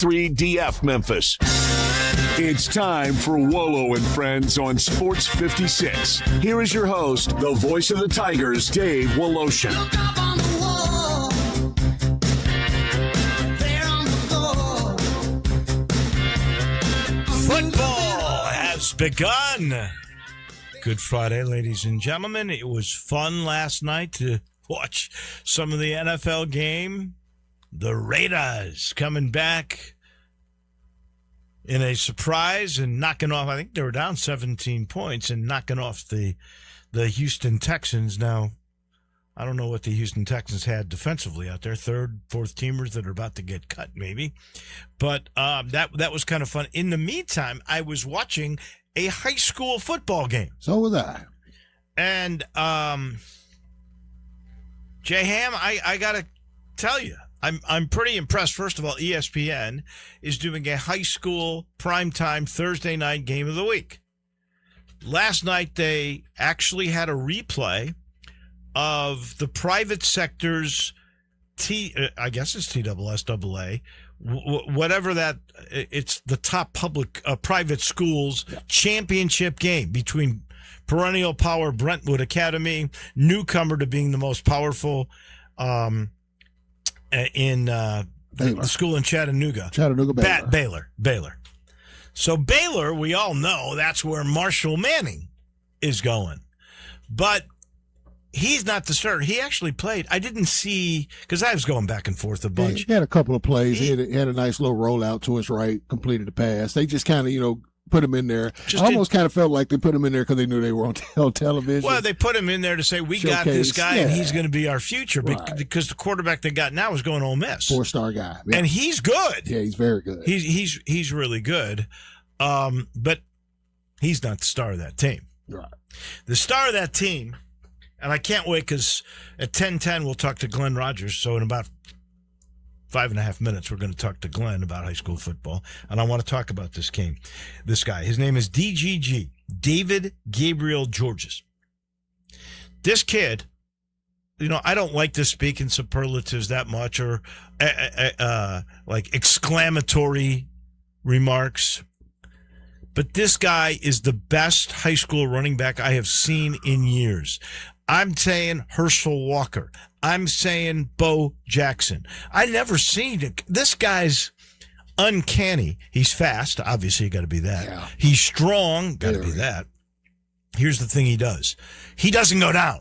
3DF Memphis. It's time for Wolo and Friends on Sports 56. Here is your host, the voice of the Tigers, Dave Woloshin. Football has begun. Good Friday, ladies and gentlemen. It was fun last night to watch some of the NFL game. The Raiders coming back in a surprise and knocking off, I think they were down 17 points and knocking off the Houston Texans. Now, I don't know what the Houston Texans had defensively out there, third, fourth teamers that are about to get cut maybe. But that was kind of fun. In the meantime, I was watching a high school football game. So was I. And Jay Ham, I got to tell you, I'm pretty impressed. First of all, ESPN is doing a high school primetime Thursday night game of the week. Last night, they actually had a replay of the private sector's I guess it's TSSAA, whatever that, it's the top public private schools championship game between perennial power Brentwood Academy, newcomer to being the most powerful in the school in Chattanooga, Baylor. So Baylor, we all know that's where Marshall Manning is going, but he's not the starter. He actually played. I didn't see, because I was going back and forth a bunch. He had a couple of plays. He had a nice little rollout to his right, completed the pass. They just kind of, put him in there. Almost kind of felt like they put him in there because they knew they were on television. Well, they put him in there to say, we got this guy and he's going to be our future, because the quarterback they got now is going to Ole Miss. 4-star guy. Yeah. And he's good. Yeah, he's very good. He's really good. But he's not the star of that team. Right. The star of that team, and I can't wait because at 10:10 we'll talk to Glenn Rogers. So in about 5.5 minutes, we're going to talk to Glenn about high school football. And I want to talk about this guy. His name is DGG, David Gabriel Georges. This kid, I don't like to speak in superlatives that much or like exclamatory remarks. But this guy is the best high school running back I have seen in years. I'm saying Herschel Walker. I'm saying Bo Jackson. I never seen it. This guy's uncanny. He's fast. Obviously, you got to be that. Yeah. He's strong. Got to be that. Here's the thing he does. He doesn't go down.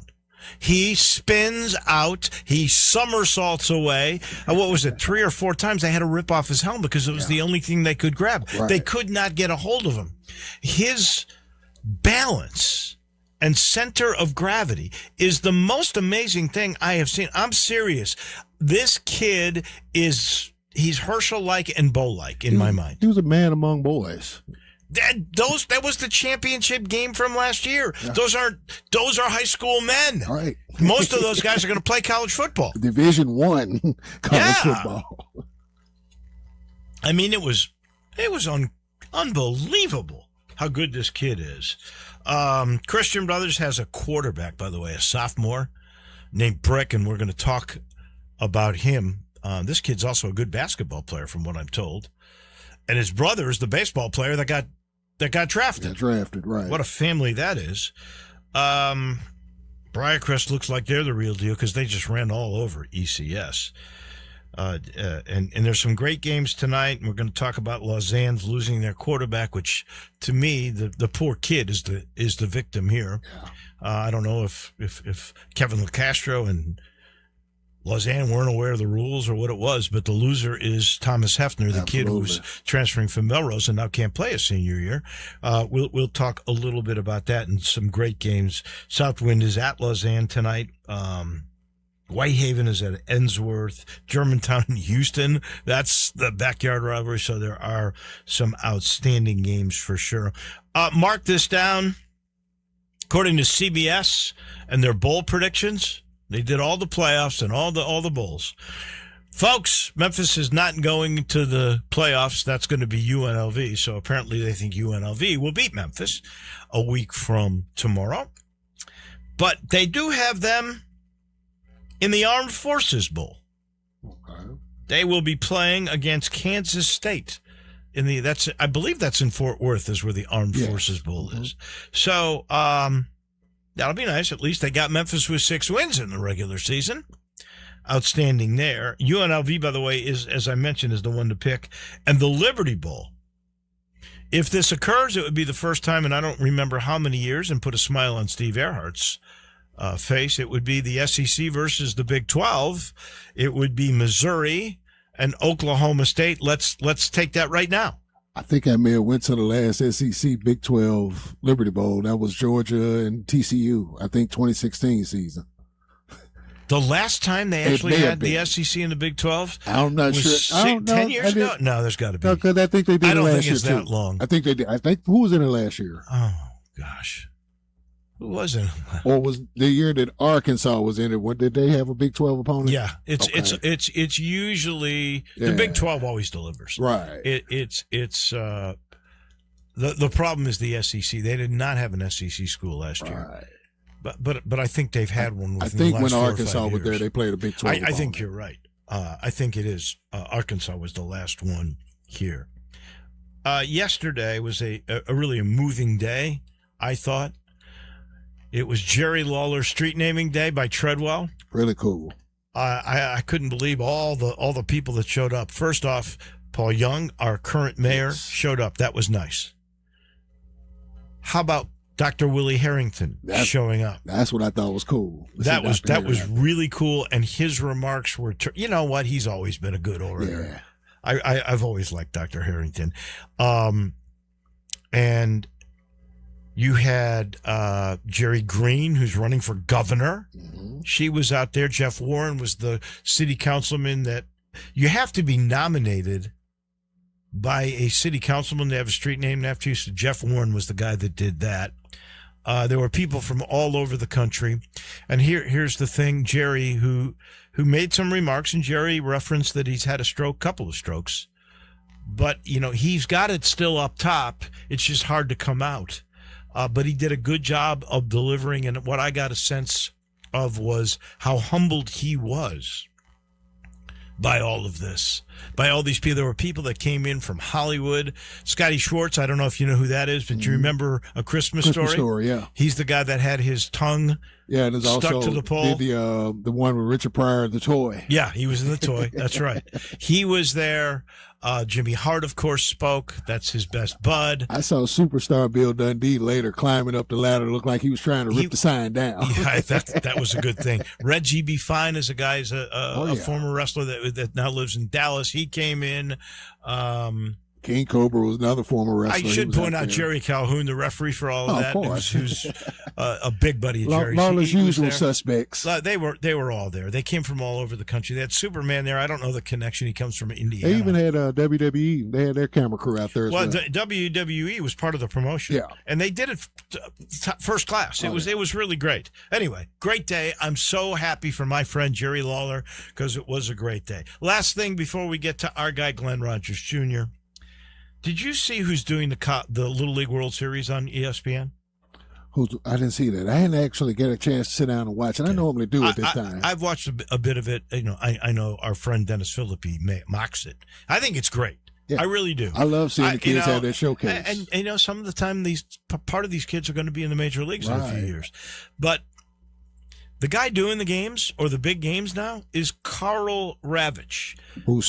He spins out. He somersaults away. What was it? 3 or 4 times they had to rip off his helmet because it was the only thing they could grab. Right. They could not get a hold of him. His balance and center of gravity is the most amazing thing I have seen. I'm serious. This kid he's Herschel-like and Bo-like in my mind. He was a man among boys. That was the championship game from last year. Yeah. Those are high school men. All right. Most of those guys are going to play college football. Division I college football. I mean, it was unbelievable how good this kid is. Christian Brothers has a quarterback, by the way, a sophomore named Brick, and we're going to talk about him. This kid's also a good basketball player, from what I'm told. And his brother is the baseball player that got drafted. Got drafted, right. What a family that is. Briarcrest looks like they're the real deal because they just ran all over ECS. And there's some great games tonight, and we're going to talk about Lausanne's losing their quarterback, which to me, the poor kid is the victim here. Yeah. I don't know if Kevin LeCastro and Lausanne weren't aware of the rules or what it was, but the loser is Thomas Hefner, the kid who's transferring from Melrose and now can't play his senior year. We'll talk a little bit about that and some great games. Southwind is at Lausanne tonight. Whitehaven is at Ensworth, Germantown and Houston. That's the backyard rivalry, so there are some outstanding games for sure. Mark this down. According to CBS and their bowl predictions, they did all the playoffs and all the bowls. Folks, Memphis is not going to the playoffs. That's going to be UNLV. So apparently they think UNLV will beat Memphis a week from tomorrow. But they do have them in the Armed Forces Bowl. Okay. They will be playing against Kansas State. I believe that's in Fort Worth, is where the Armed Forces Bowl is. So that'll be nice. At least they got Memphis with 6 wins in the regular season. Outstanding there. UNLV, by the way, is, as I mentioned, is the one to pick. And the Liberty Bowl. If this occurs, it would be the first time, and I don't remember how many years, and put a smile on Steve Earhart's face. It would be the SEC versus the Big 12. It would be Missouri and Oklahoma State. Let's take that right now. I think I may have went to the last SEC Big 12 Liberty Bowl. That was Georgia and TCU, I think 2016 season. The last time they actually had the SEC and the Big 12? I'm not sure. I don't know. 10 years ago? No, there's got to be. No, because I think they did it last year, I don't think it's that long. I think they did. I think, who was in it last year? Oh, gosh. Who was in it? Or was the year that Arkansas was in it? What, did they have a Big 12 opponent? Yeah, it's usually the Big 12 always delivers. Right. The problem is the SEC. They did not have an SEC school last year. Right. But I think they've had one. I think when Arkansas was there, they played a Big 12. I think you're right. I think it is. Arkansas was the last one here. Yesterday was a really moving day, I thought. It was Jerry Lawler Street Naming Day by Treadwell. Really cool. I couldn't believe all the people that showed up. First off, Paul Young, our current mayor, showed up. That was nice. How about Dr. Willie Harrington showing up? That's what I thought was cool. That was really cool, and his remarks were, you know what? He's always been a good orator. Yeah. I've always liked Dr. Harrington. And you had Jerry Green, who's running for governor. Mm-hmm. She was out there. Jeff Warren was the city councilman that you have to be nominated by a city councilman to have a street named after you. So Jeff Warren was the guy that did that. There were people from all over the country. And here's the thing, Jerry, who made some remarks, and Jerry referenced that he's had a couple of strokes. But, you know, he's got it still up top. It's just hard to come out. But he did a good job of delivering, and what I got a sense of was how humbled he was by all of this, by all these people. There were people that came in from Hollywood. Scotty Schwartz, I don't know if you know who that is, but do you remember A Christmas Story? Yeah. He's the guy that had his tongue stuck to the pole. The one with Richard Pryor, the toy. Yeah, he was in the toy. That's right. He was there. Jimmy Hart, of course, spoke. That's his best bud. I saw superstar Bill Dundee later climbing up the ladder. Looked like he was trying to rip the sign down. Yeah, that was a good thing. Reggie B. Fine is a guy, a former wrestler that now lives in Dallas. He came in. King Cobra was another former wrestler. I should point out Jerry Calhoun, the referee for all of that, who's a big buddy of Jerry's. Lawler's usual suspects. They were all there. They came from all over the country. They had Superman there. I don't know the connection. He comes from Indiana. They even had WWE. They had their camera crew out there as well. WWE was part of the promotion. Yeah. And they did it first class. It was really great. Anyway, great day. I'm so happy for my friend Jerry Lawler because it was a great day. Last thing before we get to our guy Glenn Rogers Jr., did you see who's doing the Little League World Series on ESPN? I didn't see that. I didn't actually get a chance to sit down and watch it. I normally do at this time. I've watched a bit of it. You know, I know our friend Dennis Philippi mocks it. I think it's great. Yeah. I really do. I love seeing the kids have their showcase. And you know, some of the time part of these kids are going to be in the major leagues in a few years. But the guy doing the games or the big games now is Karl Ravech. Who was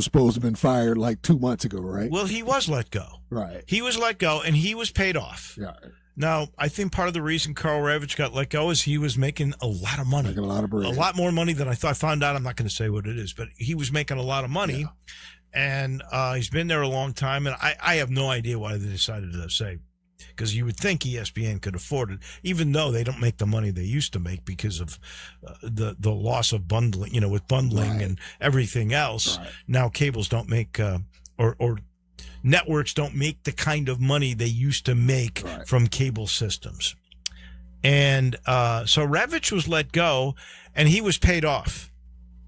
supposed to have been fired like 2 months ago, right? Well, he was let go. Right. He was let go, and he was paid off. Yeah. Now, I think part of the reason Karl Ravech got let go is he was making a lot of money. Making a lot of bread. A lot more money than I thought. I found out. I'm not going to say what it is, but he was making a lot of money. Yeah. And he's been there a long time, and I have no idea why they decided to say, because you would think ESPN could afford it, even though they don't make the money they used to make because of the loss of bundling, you know, with bundling and everything else. Right. Now cables don't make, or networks don't make the kind of money they used to make from cable systems. And so Ravech was let go, and he was paid off.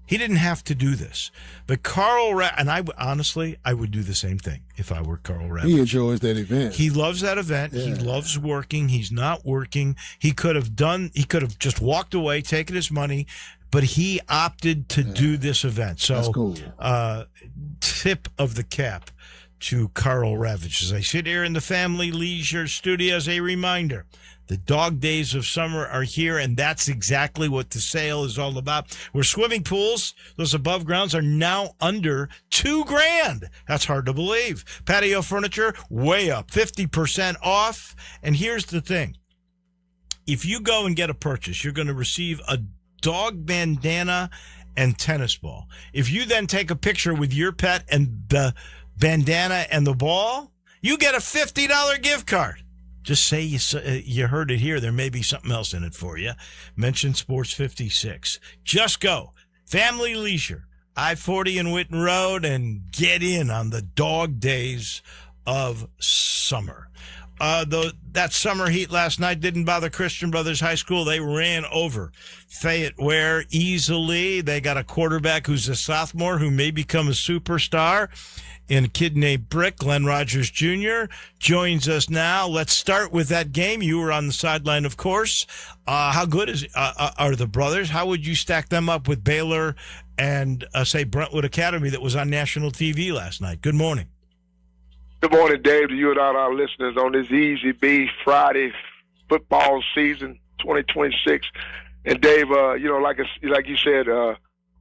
He didn't have to do this. But and I would do the same thing if I were Karl Ravech. He enjoys that event. He loves that event. Yeah. He loves working. He's not working. He could have just walked away, taken his money, but he opted to do this event. So, that's cool. Tip of the cap to Carl Ravitch. As I sit here in the Family Leisure studio, as a reminder, the dog days of summer are here, and that's exactly what the sale is all about. Where swimming pools, those above grounds, are now under $2,000. That's hard to believe. Patio furniture, way up, 50% off. And here's the thing. If you go and get a purchase, you're going to receive a dog bandana and tennis ball. If you then take a picture with your pet and the bandana and the ball, you get a $50 gift card. Just say you heard it here. There may be something else in it for you. Mention Sports 56. Just go. Family Leisure, I-40 and Whitten Road, and get in on the dog days of summer. That summer heat last night didn't bother Christian Brothers High School. They ran over Fayette Ware easily. They got a quarterback who's a sophomore who may become a superstar. And a kid named Brick, Glenn Rogers Jr., joins us now. Let's start with that game. You were on the sideline, of course. How good are the brothers? How would you stack them up with Baylor and, say, Brentwood Academy that was on national TV last night? Good morning. Good morning, Dave, to you and all our listeners on this Easy B Friday football season 2026. And, Dave, like you said,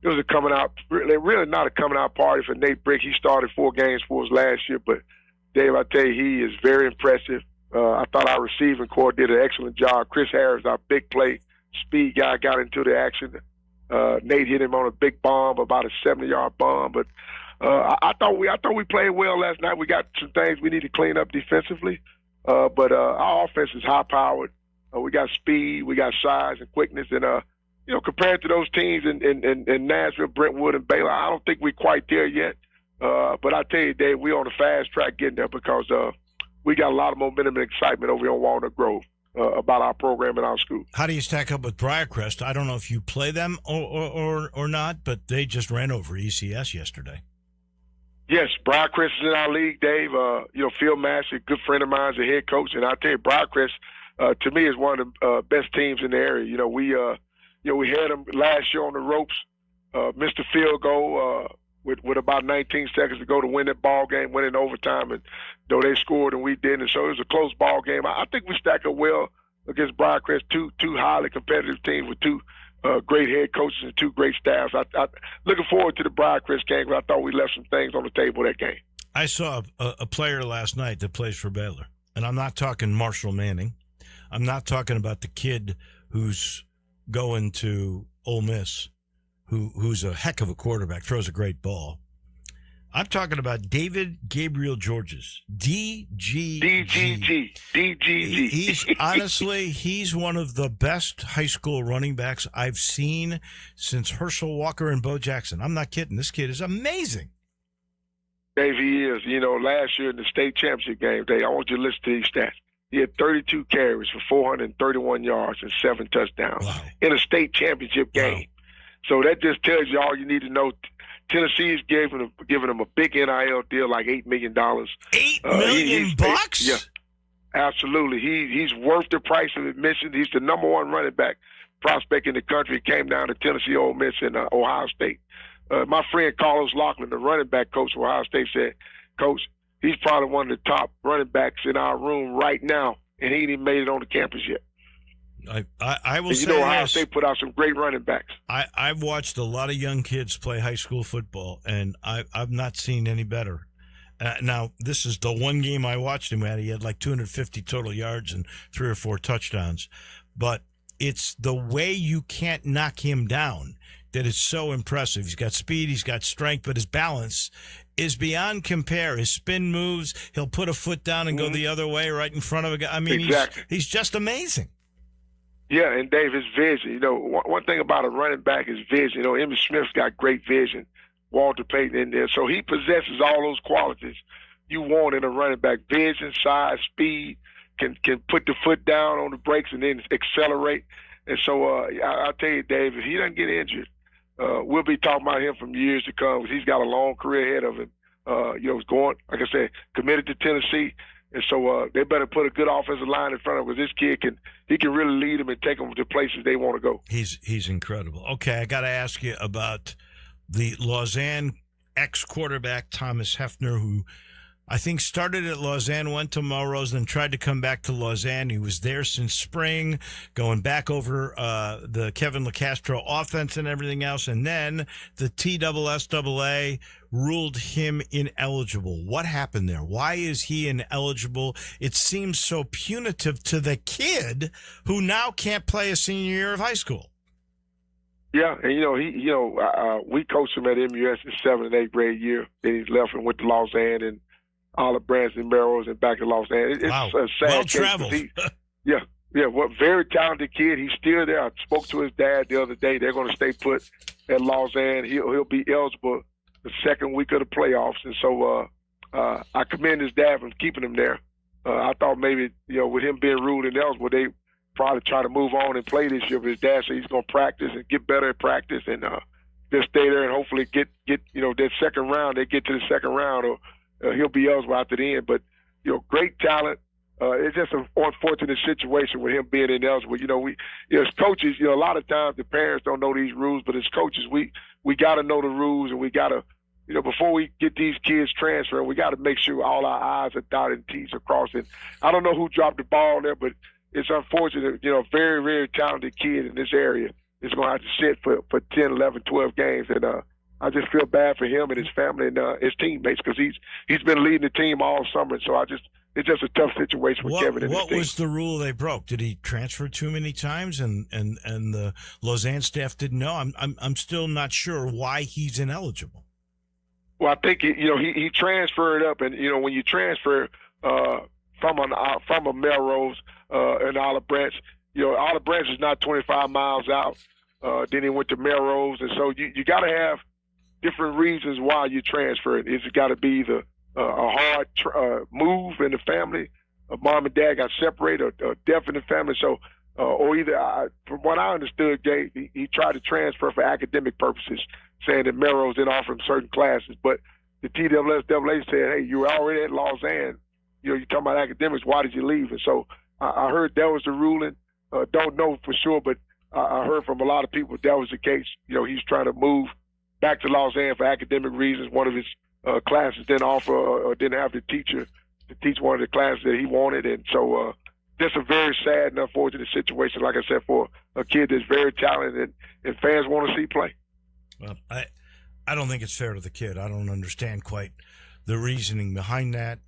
it was a coming out, really not a coming out party for Nate Brick. He started 4 games for us last year, but Dave, I tell you, he is very impressive. I thought our receiving corps did an excellent job. Chris Harris, our big play speed guy, got into the action. Nate hit him on a big bomb, about a 70-yard bomb. But I thought we played well last night. We got some things we need to clean up defensively, but our offense is high-powered. We got speed, we got size and quickness, and compared to those teams in Nashville, Brentwood, and Baylor, I don't think we're quite there yet. But I tell you, Dave, we're on a fast track getting there because we got a lot of momentum and excitement over here on Walnut Grove about our program and our school. How do you stack up with Briarcrest? I don't know if you play them or not, but they just ran over ECS yesterday. Yes, Briarcrest is in our league, Dave. Phil Massey, good friend of mine, is the head coach, and I tell you, Briarcrest to me is one of the best teams in the area. We had them last year on the ropes, missed a field goal with about 19 seconds to go to win that ball game, went in overtime, and they scored and we didn't. So it was a close ball game. I think we stack up well against Briarcrest, two highly competitive teams with 2 great head coaches and 2 great staffs. I looking forward to the Briarcrest game, but I thought we left some things on the table that game. I saw a player last night that plays for Baylor, and I'm not talking Marshall Manning. I'm not talking about the kid who's going to Ole Miss, who's a heck of a quarterback, throws a great ball. I'm talking about David Gabriel Georges, DGG. He's one of the best high school running backs I've seen since Herschel Walker and Bo Jackson. I'm not kidding. This kid is amazing. Dave, he is. Last year in the state championship game, Dave, I want you to listen to these stats. He had 32 carries for 431 yards and 7 touchdowns in a state championship game. So that just tells you all you need to know. Tennessee is giving him a big NIL deal, like $8 million. $8 million bucks? Yeah, absolutely. He's worth the price of admission. He's the number 1 running back prospect in the country. He came down to Tennessee, Ole Miss, and Ohio State. My friend Carlos Loughlin, the running back coach of Ohio State, said, Coach, he's probably one of the top running backs in our room right now, and he ain't even made it on the campus yet. I will say Ohio State put out some great running backs. I've watched a lot of young kids play high school football, and I've not seen any better. Now, this is the one game I watched him at. He had like 250 total yards and 3 or 4 touchdowns. But it's the way you can't knock him down that is so impressive. He's got speed, he's got strength, but his balance is beyond compare. His spin moves, he'll put a foot down and go the other way right in front of a guy. I mean, exactly. He's just amazing. Yeah, and Dave, his vision. One thing about a running back is vision. Emmitt Smith's got great vision. Walter Payton in there. So he possesses all those qualities you want in a running back. Vision, size, speed, can put the foot down on the brakes and then accelerate. And so I'll tell you, Dave, if he doesn't get injured, we'll be talking about him from years to come. He's got a long career ahead of him. He's going, like I said, committed to Tennessee. And so they better put a good offensive line in front of him, because this kid can really lead them and take them to places they want to go. He's incredible. Okay, I got to ask you about the Lausanne ex-quarterback Thomas Hefner, who I think started at Lausanne, went to Melrose, then tried to come back to Lausanne. He was there since spring, going back over the Kevin LeCastro offense and everything else. And then the TSSAA ruled him ineligible. What happened there? Why is he ineligible? It seems so punitive to the kid who now can't play a senior year of high school. Yeah, and we coached him at MUS his 7th and 8th grade year. Then he left and went to Lausanne and Olive Branch and Melrose and back to Lausanne. It's wow. a sad well-traveled. case. Very talented kid. He's still there. I spoke to his dad the other day. They're going to stay put at Lausanne. He'll be eligible the second week of the playoffs, and so I commend his dad for keeping him there. I thought maybe with him being ruled ineligible, they probably try to move on and play this year. But his dad said he's going to practice and get better at practice and just stay there and hopefully get that second round. They get to the second round, or he'll be eligible after the end. But great talent. It's just an unfortunate situation with him being ineligible. We as coaches, a lot of times the parents don't know these rules, but as coaches, we got to know the rules, and we got to, before we get these kids transferred, we got to make sure all our I's are dotted and T's are crossed. And I don't know who dropped the ball there, but it's unfortunate. Very, very talented kid in this area is going to have to sit for 10, 11, 12 games, and I just feel bad for him and his family and his teammates, because he's been leading the team all summer. So it's just a tough situation with Kevin and his team. What was the rule they broke? Did he transfer too many times and the Lausanne staff didn't know? I'm still not sure why he's ineligible. Well, I think he transferred up, and when you transfer from a Melrose and Olive Branch, Olive Branch is not 25 miles out. Then he went to Melrose, and so you got to have different reasons why you transfer it. It's got to be a hard move in the family. Mom and dad got separated, or death in the family. So, or either, from what I understood, Gabe, he tried to transfer for academic purposes, saying that Melrose didn't offer him certain classes. But the TSSAA said, hey, you were already at Lausanne. You're talking about academics. Why did you leave? And so I heard that was the ruling. Don't know for sure, but I heard from a lot of people that was the case. He's trying to move back to Lausanne for academic reasons. One of his classes didn't offer or didn't have the teacher to teach one of the classes that he wanted. And so just a very sad and unfortunate situation, like I said, for a kid that's very talented and fans want to see play. Well, I don't think it's fair to the kid. I don't understand quite the reasoning behind that.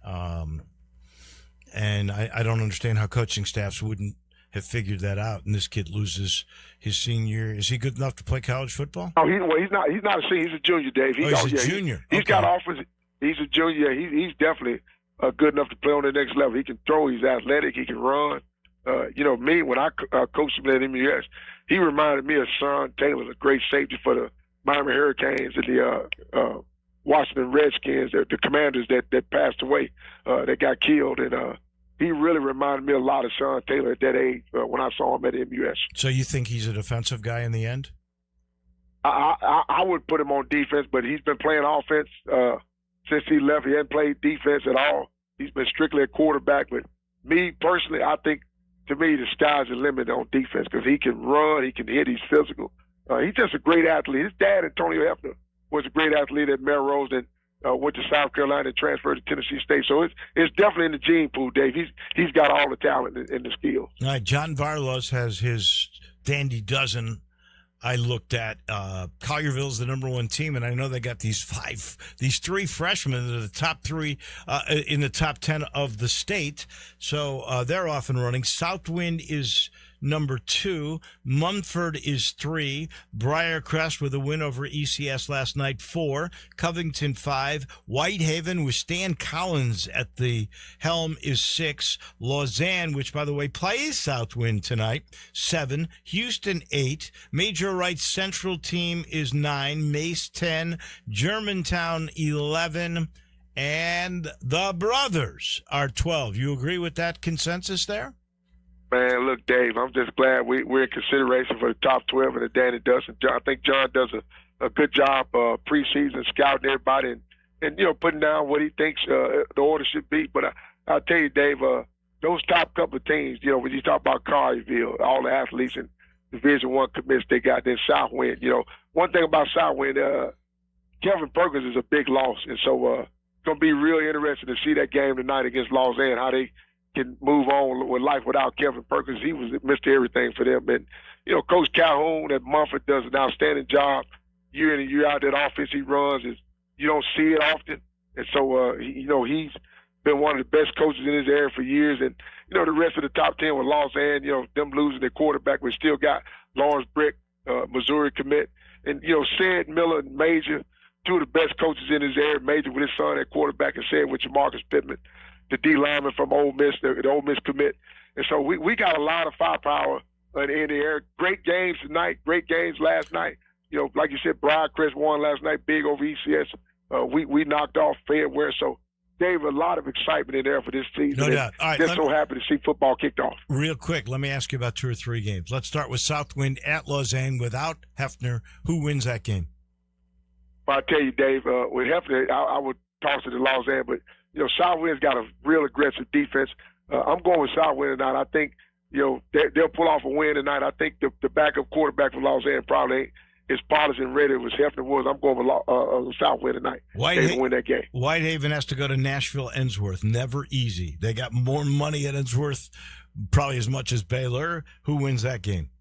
And I don't understand how coaching staffs wouldn't have figured that out, and this kid loses his senior year. Is he good enough to play college football? Oh, he's not. He's not a senior. He's a junior, Dave. He's a junior. He's got offense. He's a junior. He's definitely good enough to play on the next level. He can throw. He's athletic. He can run. Me, when I coached him at MUS, he reminded me of Sean Taylor, the great safety for the Miami Hurricanes and the Washington Redskins, the Commanders that passed away, that got killed, and he really reminded me a lot of Sean Taylor at that age when I saw him at MUS. So you think he's a defensive guy in the end? I would put him on defense, but he's been playing offense since he left. He hasn't played defense at all. He's been strictly a quarterback. But me personally, I think, to me, the sky's the limit on defense, because he can run, he can hit, he's physical. He's just a great athlete. His dad, Antonio Hefner, was a great athlete at Melrose and went to South Carolina and transferred to Tennessee State. So it's definitely in the gene pool, Dave. He's got all the talent and the skills. All right, John Varlos has his dandy dozen. I looked at Collierville's the number one team, and I know they got these three freshmen that are the top three in the top 10 of the state. So they're off and running. Southwind is number 2. Mumford is 3. Briarcrest with a win over ECS last night, 4. Covington 5. Whitehaven with Stan Collins at the helm is 6. Lausanne, which by the way plays Southwind tonight, 7. Houston 8. Major Wright Central team is 9. Mace 10. Germantown 11. And the Brothers are 12. You agree with that consensus there? Man, look, Dave, I'm just glad we're in consideration for the top 12 and the Danny Dustin. I think John does a good job preseason scouting everybody and putting down what he thinks the order should be. But I'll tell you, Dave, those top couple of teams, when you talk about Collierville, all the athletes and Division I commits they got, then Southwind, one thing about Southwind, Kevin Perkins is a big loss. And so it's going to be real interesting to see that game tonight against Lausanne, how they can move on with life without Kevin Perkins. He was Mr. Everything for them. And, Coach Calhoun at Mumford does an outstanding job year in and year out. That offense he runs you don't see it often. And so, he's been one of the best coaches in his area for years. And, the rest of the top 10 with Lausanne, them losing their quarterback, we still got Lawrence Brick, Missouri commit. And, Sid Miller and Major, two of the best coaches in his area. Major with his son at quarterback, and Sid with Jamarcus Pittman, the D lineman from Ole Miss, the Ole Miss commit. And so we got a lot of firepower in the air. Great games tonight, great games last night. Like you said, Briarcrest won last night, big over ECS. We knocked off Fairware. So, Dave, a lot of excitement in there for this season. No doubt. All right, just so happy to see football kicked off. Real quick, let me ask you about 2 or 3 games. Let's start with Southwind at Lausanne without Hefner. Who wins that game? Well, I tell you, Dave, with Hefner, I would toss it to Lausanne, but Southwind's got a real aggressive defense. I'm going with Southwind tonight. I think they'll pull off a win tonight. I think the backup quarterback for Lausanne probably ain't as polished and ready as Hefner was. I'm going with Southwind tonight. They win that game. Whitehaven has to go to Nashville, Ensworth. Never easy. They got more money at Ensworth, probably as much as Baylor. Who wins that game?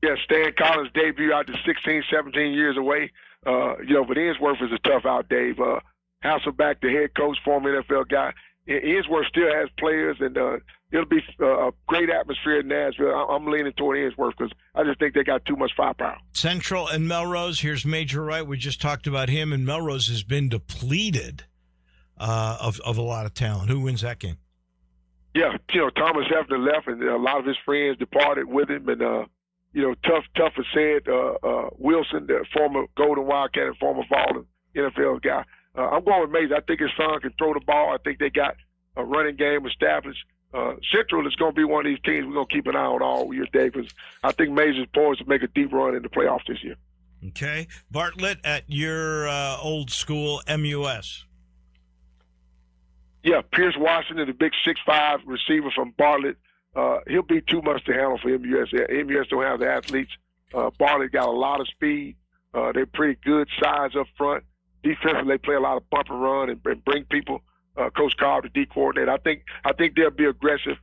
Yeah, Stan Collins' debut out to 16, 17 years away. But Ensworth is a tough out, Dave. Hasselback, the head coach, former NFL guy. Ensworth still has players, and it'll be a great atmosphere in Nashville. I'm leaning toward Ensworth because I just think they got too much firepower. Central and Melrose. Here's Major Wright. We just talked about him, and Melrose has been depleted of a lot of talent. Who wins that game? Yeah, Thomas Hefner left, and a lot of his friends departed with him, and tough as said, Wilson, the former Golden Wildcat and former Valden NFL guy. I'm going with Major. I think his son can throw the ball. I think they got a running game established. Central is going to be one of these teams we're going to keep an eye on all year, Dave, because I think Major's poised to make a deep run in the playoffs this year. Okay. Bartlett at your old school, MUS. Yeah, Pierce Washington, the big 6'5" receiver from Bartlett. He'll be too much to handle for MUS. MUS don't have the athletes. Bartlett got a lot of speed. They're pretty good size up front. Defensively, they play a lot of bump and run and bring people. Coach Cobb, the D coordinator. I think they'll be aggressive,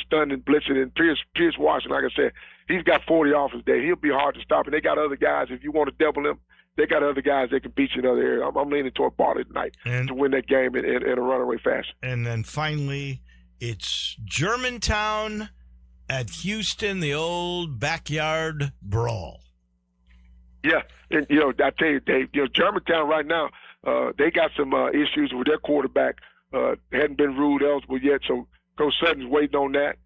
stunning, blitzing. And Pierce Washington, like I said, he's got 40 off his day. He'll be hard to stop. And they got other guys. If you want to double them, they got other guys that can beat you in other areas. I'm leaning toward Bartlett tonight to win that game in a runaway fashion. And then finally, it's Germantown at Houston, the old backyard brawl. Yeah, and I tell you, Dave, Germantown right now, they got some issues with their quarterback. Hadn't been ruled eligible yet, so Coach Sutton's waiting on that.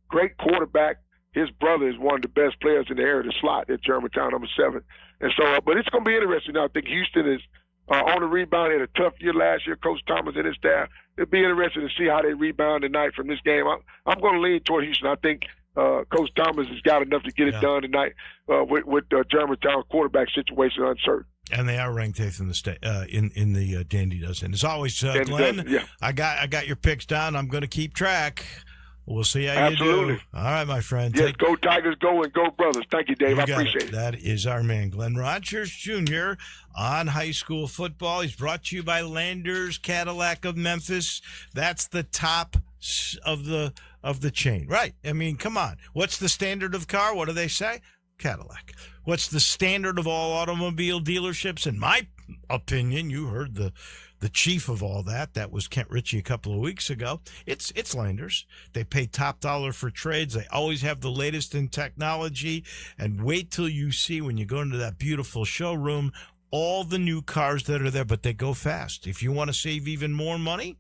Great quarterback. His brother is one of the best players in the area, the slot at Germantown, number 7. And so, but it's going to be interesting. I think Houston is on the rebound. Had a tough year last year. Coach Thomas and his staff. It'll be interesting to see how they rebound tonight from this game. I'm going to lean toward Houston. I think Coach Thomas has got enough to get it done tonight with Germantown quarterback situation uncertain. And they are ranked 8th in the state in the Dandy Dozen. As always, Glenn, I got your picks down. I'm going to keep track. We'll see how you do. All right, my friend. Yes, go Tigers, go, and go Brothers. Thank you, Dave. I appreciate it. That is our man, Glenn Rogers Jr. on high school football. He's brought to you by Landers Cadillac of Memphis. That's the top of the chain, right? I mean, come on. What's the standard of car? What do they say? Cadillac. What's the standard of all automobile dealerships? In my opinion, you heard the chief of all that. That was Kent Ritchie a couple of weeks ago. It's Landers. They pay top dollar for trades. They always have the latest in technology. And wait till you see when you go into that beautiful showroom, all the new cars that are there, but they go fast. If you want to save even more money,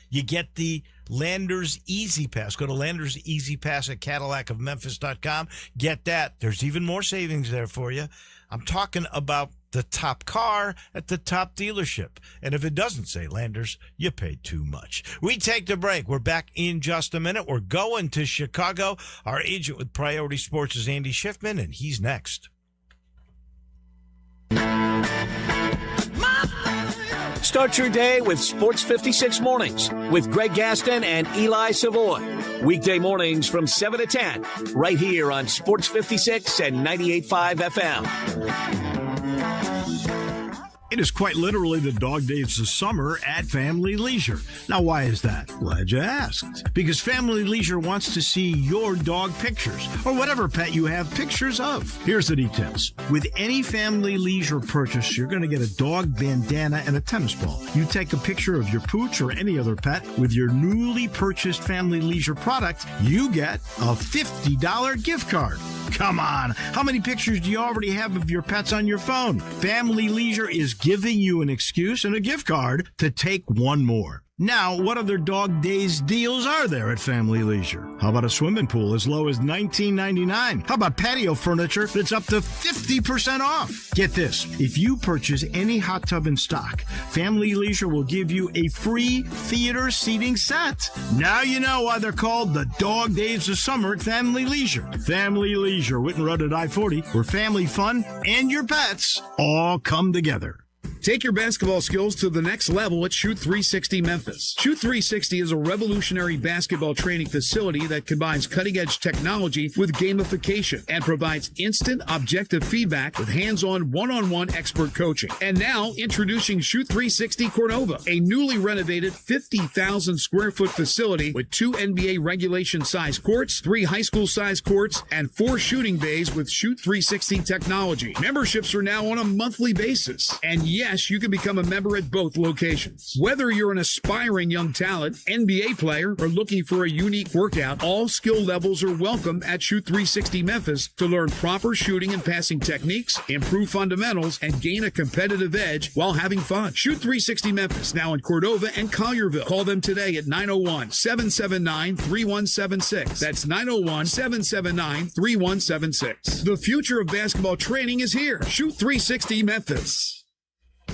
you get the Landers Easy Pass. Go to Landers Easy Pass at CadillacofMemphis.com. Get that. There's even more savings there for you. I'm talking about the top car at the top dealership. And if it doesn't say Landers, you paid too much. We take the break. We're back in just a minute. We're going to Chicago. Our agent with Priority Sports is Andy Schiffman, and he's next. Start your day with Sports 56 Mornings with Greg Gaston and Eli Savoy. Weekday mornings from 7 to 10, right here on Sports 56 and 98.5 FM. It is quite literally the dog days of summer at Family Leisure. Now, why is that? Glad you asked. Because Family Leisure wants to see your dog pictures, or whatever pet you have pictures of. Here's the details. With any Family Leisure purchase, you're going to get a dog bandana and a tennis ball. You take a picture of your pooch or any other pet with your newly purchased Family Leisure product, you get a $50 gift card. Come on. How many pictures do you already have of your pets on your phone? Family Leisure is giving you an excuse and a gift card to take one more. Now, what other dog days deals are there at Family Leisure? How about a swimming pool as low as $19.99? How about patio furniture that's up to 50% off? Get this. If you purchase any hot tub in stock, Family Leisure will give you a free theater seating set. Now you know why they're called the dog days of summer at Family Leisure. Family Leisure, Whitten Road at I-40, where family fun and your pets all come together. Take your basketball skills to the next level at Shoot 360 Memphis. Shoot 360 is a revolutionary basketball training facility that combines cutting-edge technology with gamification and provides instant, objective feedback with hands-on, one-on-one expert coaching. And now, introducing Shoot 360 Cordova, a newly renovated 50,000 square foot facility with 2 NBA regulation-size courts, 3 high school-size courts, and 4 shooting bays with Shoot 360 technology. Memberships are now on a monthly basis. And yes, you can become a member at both locations. Whether you're an aspiring young talent, NBA player, or looking for a unique workout, all skill levels are welcome at Shoot 360 Memphis to learn proper shooting and passing techniques, improve fundamentals, and gain a competitive edge while having fun. Shoot 360 Memphis, now in Cordova and Collierville. Call them today at 901-779-3176. That's 901-779-3176. The future of basketball training is here. Shoot 360 Memphis.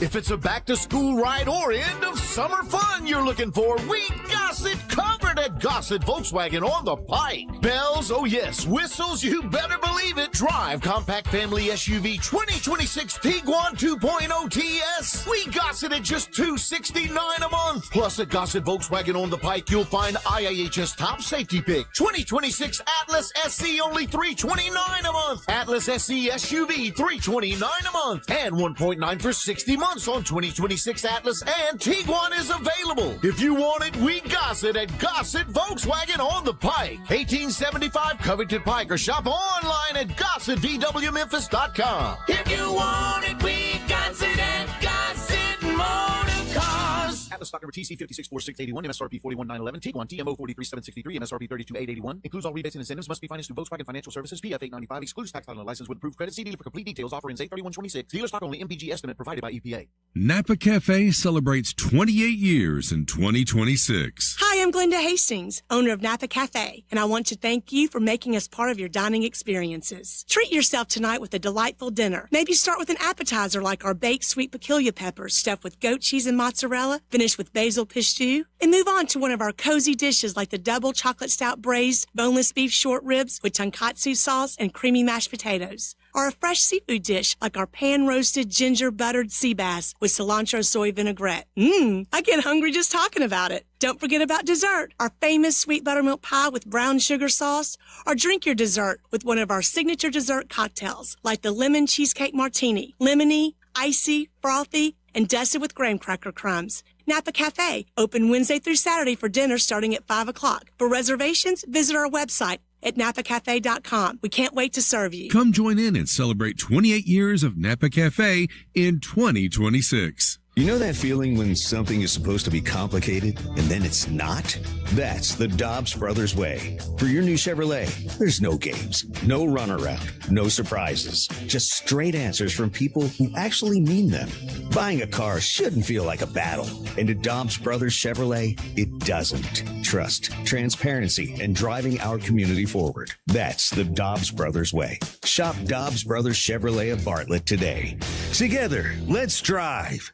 If it's a back-to-school ride or end-of-summer fun you're looking for, we got it covered at Gossett Volkswagen on the Pike. Bells, oh yes. Whistles, you better believe it. Drive compact family SUV 2026 Tiguan 2.0 TS. We got it at just $269 a month. Plus at Gossett Volkswagen on the Pike, you'll find IIHS top safety pick 2026 Atlas SC only $329 a month. Atlas SC SUV $329 a month. And 1.9 for 60 months on 2026 Atlas and Tiguan is available. If you want it, we got it at Gossett Volkswagen on the Pike. 1875 Covington Pike, or shop online at GossettVWMemphis.com. If you want it, we got it at Gossett Motor Cars. Atlas stock number TC 564681, MSRP 41911, Tiguan TMO 43763, MSRP 32881. Includes all rebates and incentives. Must be financed through Volkswagen Financial Services, PF 895. Excludes tax title and license with approved credit. See dealer for complete details. Offer ends 8/31/26. Dealer stock only. MPG estimate provided by EPA. Napa Cafe celebrates 28 years in 2026. Hi, I'm Glenda Hastings, owner of Napa Cafe, and I want to thank you for making us part of your dining experiences. Treat yourself tonight with a delightful dinner. Maybe start with an appetizer like our baked sweet peculiar peppers stuffed with goat cheese and mozzarella, finish with basil pistou, and move on to one of our cozy dishes like the double chocolate stout braised boneless beef short ribs with tonkatsu sauce and creamy mashed potatoes. Or a fresh seafood dish like our pan-roasted ginger-buttered sea bass with cilantro soy vinaigrette. I get hungry just talking about it. Don't forget about dessert, our famous sweet buttermilk pie with brown sugar sauce, or drink your dessert with one of our signature dessert cocktails like the lemon cheesecake martini, lemony, icy, frothy, and dusted with graham cracker crumbs. Napa Cafe, open Wednesday through Saturday for dinner starting at 5 o'clock. For reservations, visit our website at NapaCafe.com. We can't wait to serve you. Come join in and celebrate 28 years of Napa Cafe in 2026. You know that feeling when something is supposed to be complicated and then it's not? That's the Dobbs Brothers way. For your new Chevrolet, there's no games, no runaround, no surprises, just straight answers from people who actually mean them. Buying a car shouldn't feel like a battle, and at Dobbs Brothers Chevrolet, it doesn't. Trust, transparency, and driving our community forward. That's the Dobbs Brothers way. Shop Dobbs Brothers Chevrolet of Bartlett today. Together, let's drive.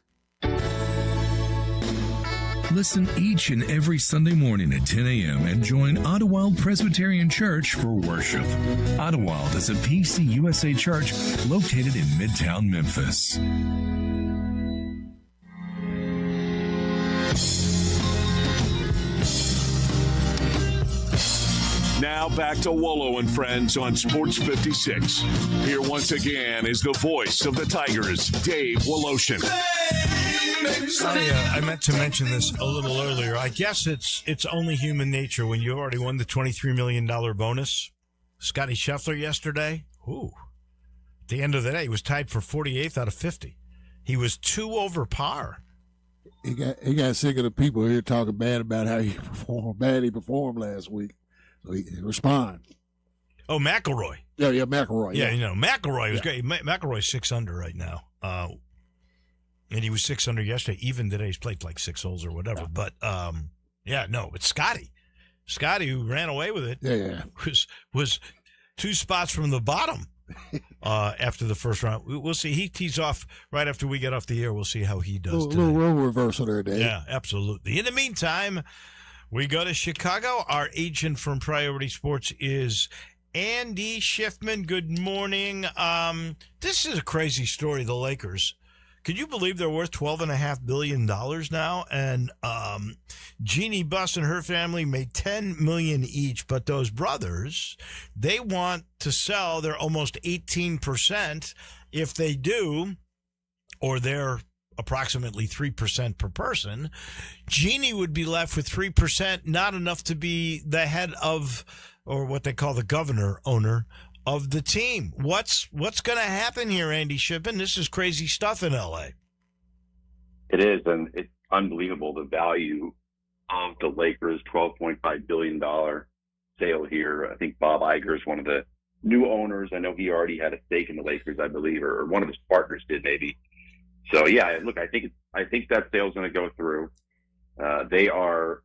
Listen each and every Sunday morning at 10 a.m. and join Ottawild Presbyterian Church for worship. Ottawild is a PCUSA church located in Midtown Memphis. Now back to Wolo and Friends on Sports 56. Here once again is the voice of the Tigers, Dave Woloshin. I meant to mention this a little earlier. I guess it's only human nature when you've already won the $23 million bonus. Scotty Scheffler yesterday, at the end of the day, he was tied for 48th out of 50. He was 2 over par. He got sick of the people here talking bad about how he performed last week. So he respond. Oh, McIlroy. Yeah, McIlroy. Yeah, McIlroy was great. McIlroy's 6 under right now. And he was 6 under yesterday. Even today, he's played like 6 holes or whatever. But, it's Scotty. Scotty, who ran away with it, was 2 spots from the bottom after the first round. We'll see. He tees off right after we get off the air. We'll see how he does A little role reversal there, Dave. Yeah, absolutely. In the meantime, we go to Chicago. Our agent from Priority Sports is Andy Schiffman. Good morning. This is a crazy story, the Lakers. Could you believe they're worth $12.5 billion now? And Jeannie Buss and her family made $10 million each, but those brothers, they want to sell their almost 18%. If they do, or they're approximately 3% per person, Jeannie would be left with 3%, not enough to be the head of, or what they call the governor, owner of the team. What's going to happen here, Andy Shippen? This is crazy stuff in L.A. It is, and it's unbelievable, the value of the Lakers' $12.5 billion sale here. I think Bob Iger is one of the new owners. I know he already had a stake in the Lakers, I believe, or one of his partners did maybe. So, yeah, look, I think that sale is going to go through. They are,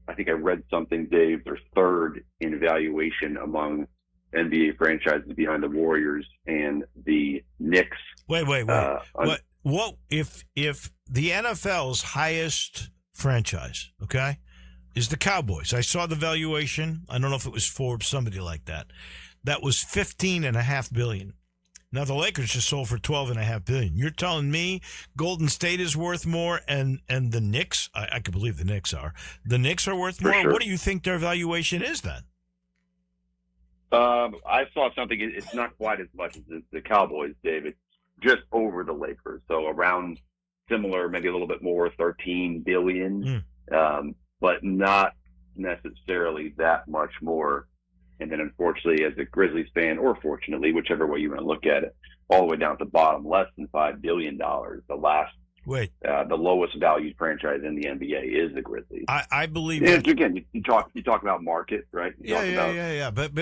I think I read something, Dave, they're third in valuation among NBA franchises behind the Warriors and the Knicks. Wait. What if the NFL's highest franchise, okay, is the Cowboys? I saw the valuation. I don't know if it was Forbes, somebody like that. That was $15.5 billion. Now the Lakers just sold for $12.5 billion. You're telling me Golden State is worth more, and the Knicks? I could believe the Knicks are. The Knicks are worth more. Sure. What do you think their valuation is then? I saw something. It's not quite as much as the Cowboys, Dave. It's just over the Lakers. So around similar, maybe a little bit more, $13 billion, but not necessarily that much more. And then unfortunately, as a Grizzlies fan, or fortunately, whichever way you want to look at it, all the way down to the bottom, less than $5 billion. The lowest valued franchise in the NBA is the Grizzlies. I believe. And again, you talk about market, right? But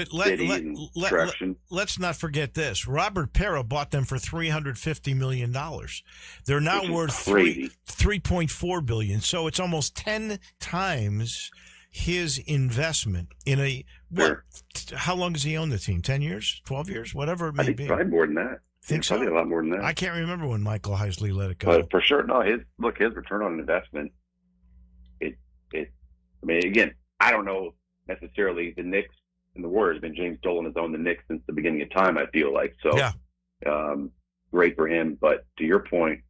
let's not forget this. Robert Pera bought them for $350 million. They're now worth $3.4 billion. So it's almost 10 times his investment in a. How long does he own the team? 10 years? 12 years? Whatever it may be. Probably more than that. Think so? Probably a lot more than that. I can't remember when Michael Heisley let it go. But for sure, no. His return on investment. I mean, again, I don't know necessarily the Knicks and the Warriors. I mean, James Dolan has owned the Knicks since the beginning of time. I feel like great for him. But to your point,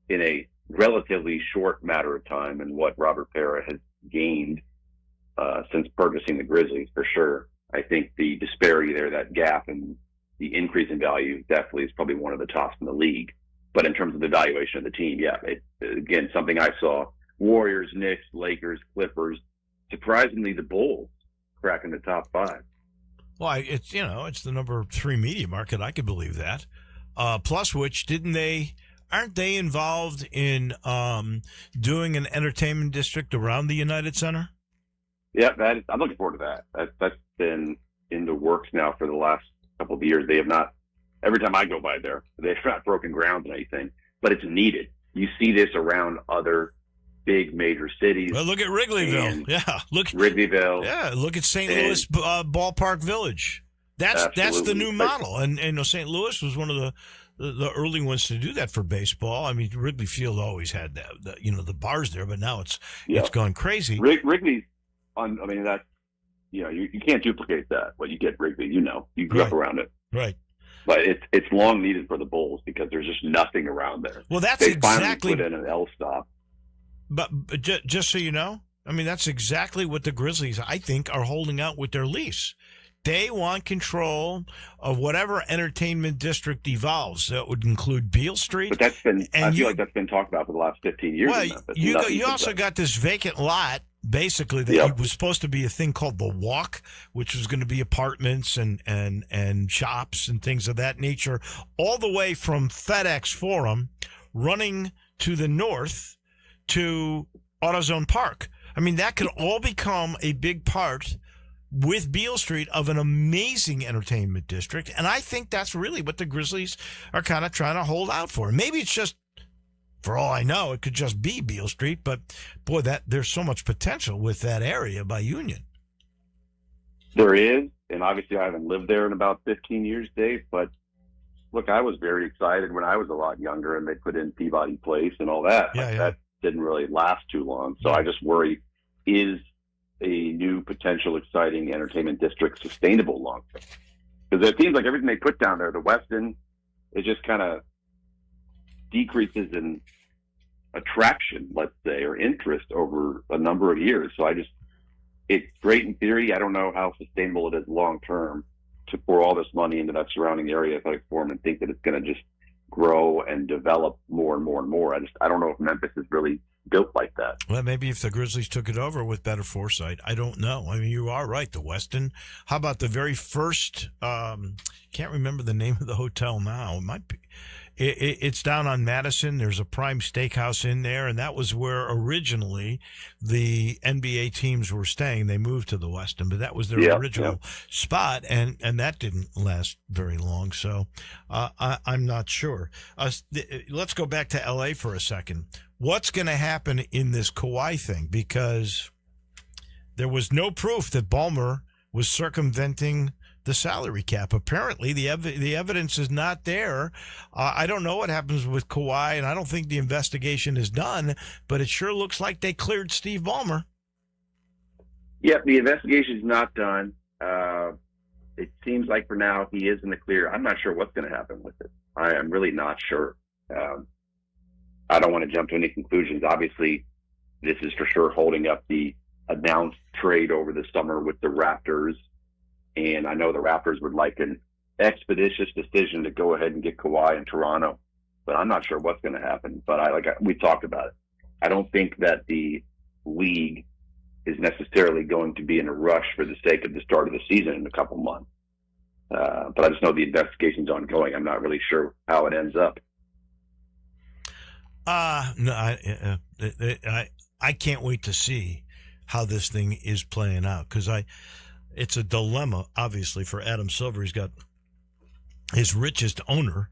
in a relatively short matter of time, and what Robert Pera has gained since purchasing the Grizzlies, for sure, I think the disparity there, that gap, and the increase in value definitely is probably one of the tops in the league. But in terms of the valuation of the team, again, something I saw, Warriors, Knicks, Lakers, Clippers, surprisingly the Bulls cracking the top 5. Well, it's the number 3 media market. I could believe that. Plus which, aren't they involved in doing an entertainment district around the United Center? Yeah, I'm looking forward to that. That's been in the works now for the last couple of years. They have not, every time I go by there, they've not broken ground on anything, but it's needed. You see this around other big major cities. Well, look at Wrigleyville. Look Wrigleyville. Yeah, look at St. Louis Ballpark Village. That's the new model, and St. Louis was one of the early ones to do that for baseball. I mean, Wrigley Field always had the bars there, but now it's gone crazy. Wrigley's on. I mean, that you can't duplicate that. What you get at Wrigley, you grew up around it, right? But it's long needed for the Bulls because there's just nothing around there. Well, they exactly finally put in an L stop. But just so you know, I mean, that's exactly what the Grizzlies, I think, are holding out with their lease. They want control of whatever entertainment district evolves. That would include Beale Street. But I feel like that's been talked about for the last 15 years. Well, you also got this vacant lot, basically, that was supposed to be a thing called the Walk, which was going to be apartments and shops and things of that nature, all the way from FedEx Forum running to the north to AutoZone Park. I mean, that could all become a big part with Beale Street of an amazing entertainment district. And I think that's really what the Grizzlies are kind of trying to hold out for. Maybe it's just, for all I know, it could just be Beale Street, but boy, there's so much potential with that area by Union. There is, and obviously I haven't lived there in about 15 years, Dave, but look, I was very excited when I was a lot younger and they put in Peabody Place and all that. That didn't really last too long. So I just worry, is a new potential exciting entertainment district sustainable long term? Because it seems like everything they put down there, the Westin, it just kind of decreases in attraction, let's say, or interest over a number of years. So it's great in theory. I don't know how sustainable it is long term to pour all this money into that surrounding area athletic forum and think that it's going to just grow and develop more and more and more. I don't know if Memphis is really built like that. Well, maybe if the Grizzlies took it over with better foresight. I don't know. I mean, you are right. The Westin. How about the very first, can't remember the name of the hotel now. It might be. It's down on Madison. There's a Prime Steakhouse in there, and that was where originally the NBA teams were staying. They moved to the Westin, but that was their original spot, and that didn't last very long. So I'm not sure. Let's go back to L.A. for a second. What's going to happen in this Kawhi thing? Because there was no proof that Ballmer was circumventing the salary cap. Apparently, the evidence is not there. I don't know what happens with Kawhi, and I don't think the investigation is done, but it sure looks like they cleared Steve Ballmer. Yeah, the investigation is not done. It seems like for now he is in the clear. I'm not sure what's going to happen with it. I am really not sure. I don't want to jump to any conclusions. Obviously, this is for sure holding up the announced trade over the summer with the Raptors. And I know the Raptors would like an expeditious decision to go ahead and get Kawhi in Toronto, but I'm not sure what's going to happen. But we talked about it. I don't think that the league is necessarily going to be in a rush for the sake of the start of the season in a couple months. But I just know the investigation's ongoing. I'm not really sure how it ends up. No, I can't wait to see how this thing is playing out, because it's a dilemma, obviously, for Adam Silver. He's got his richest owner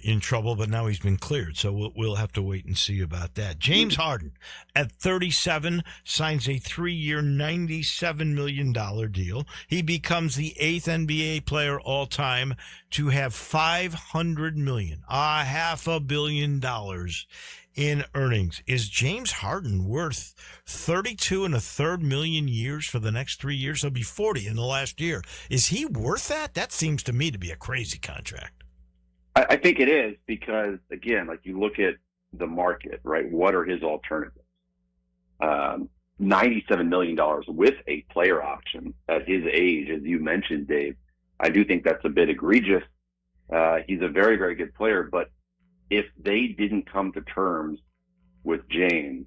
in trouble, but now he's been cleared. So we'll have to wait and see about that. James Harden, at 37, signs a 3-year, $97 million deal. He becomes the 8th NBA player all time to have $500 million, $500 million in earnings. Is James Harden worth 32 1/3 million years for the next 3 years? He'll be 40 in the last year. Is he worth that? That seems to me to be a crazy contract. I think it is because, again, like you look at the market, right? What are his alternatives? $97 million with a player option at his age, as you mentioned, Dave. I do think that's a bit egregious. He's a very, very good player, but if they didn't come to terms with James,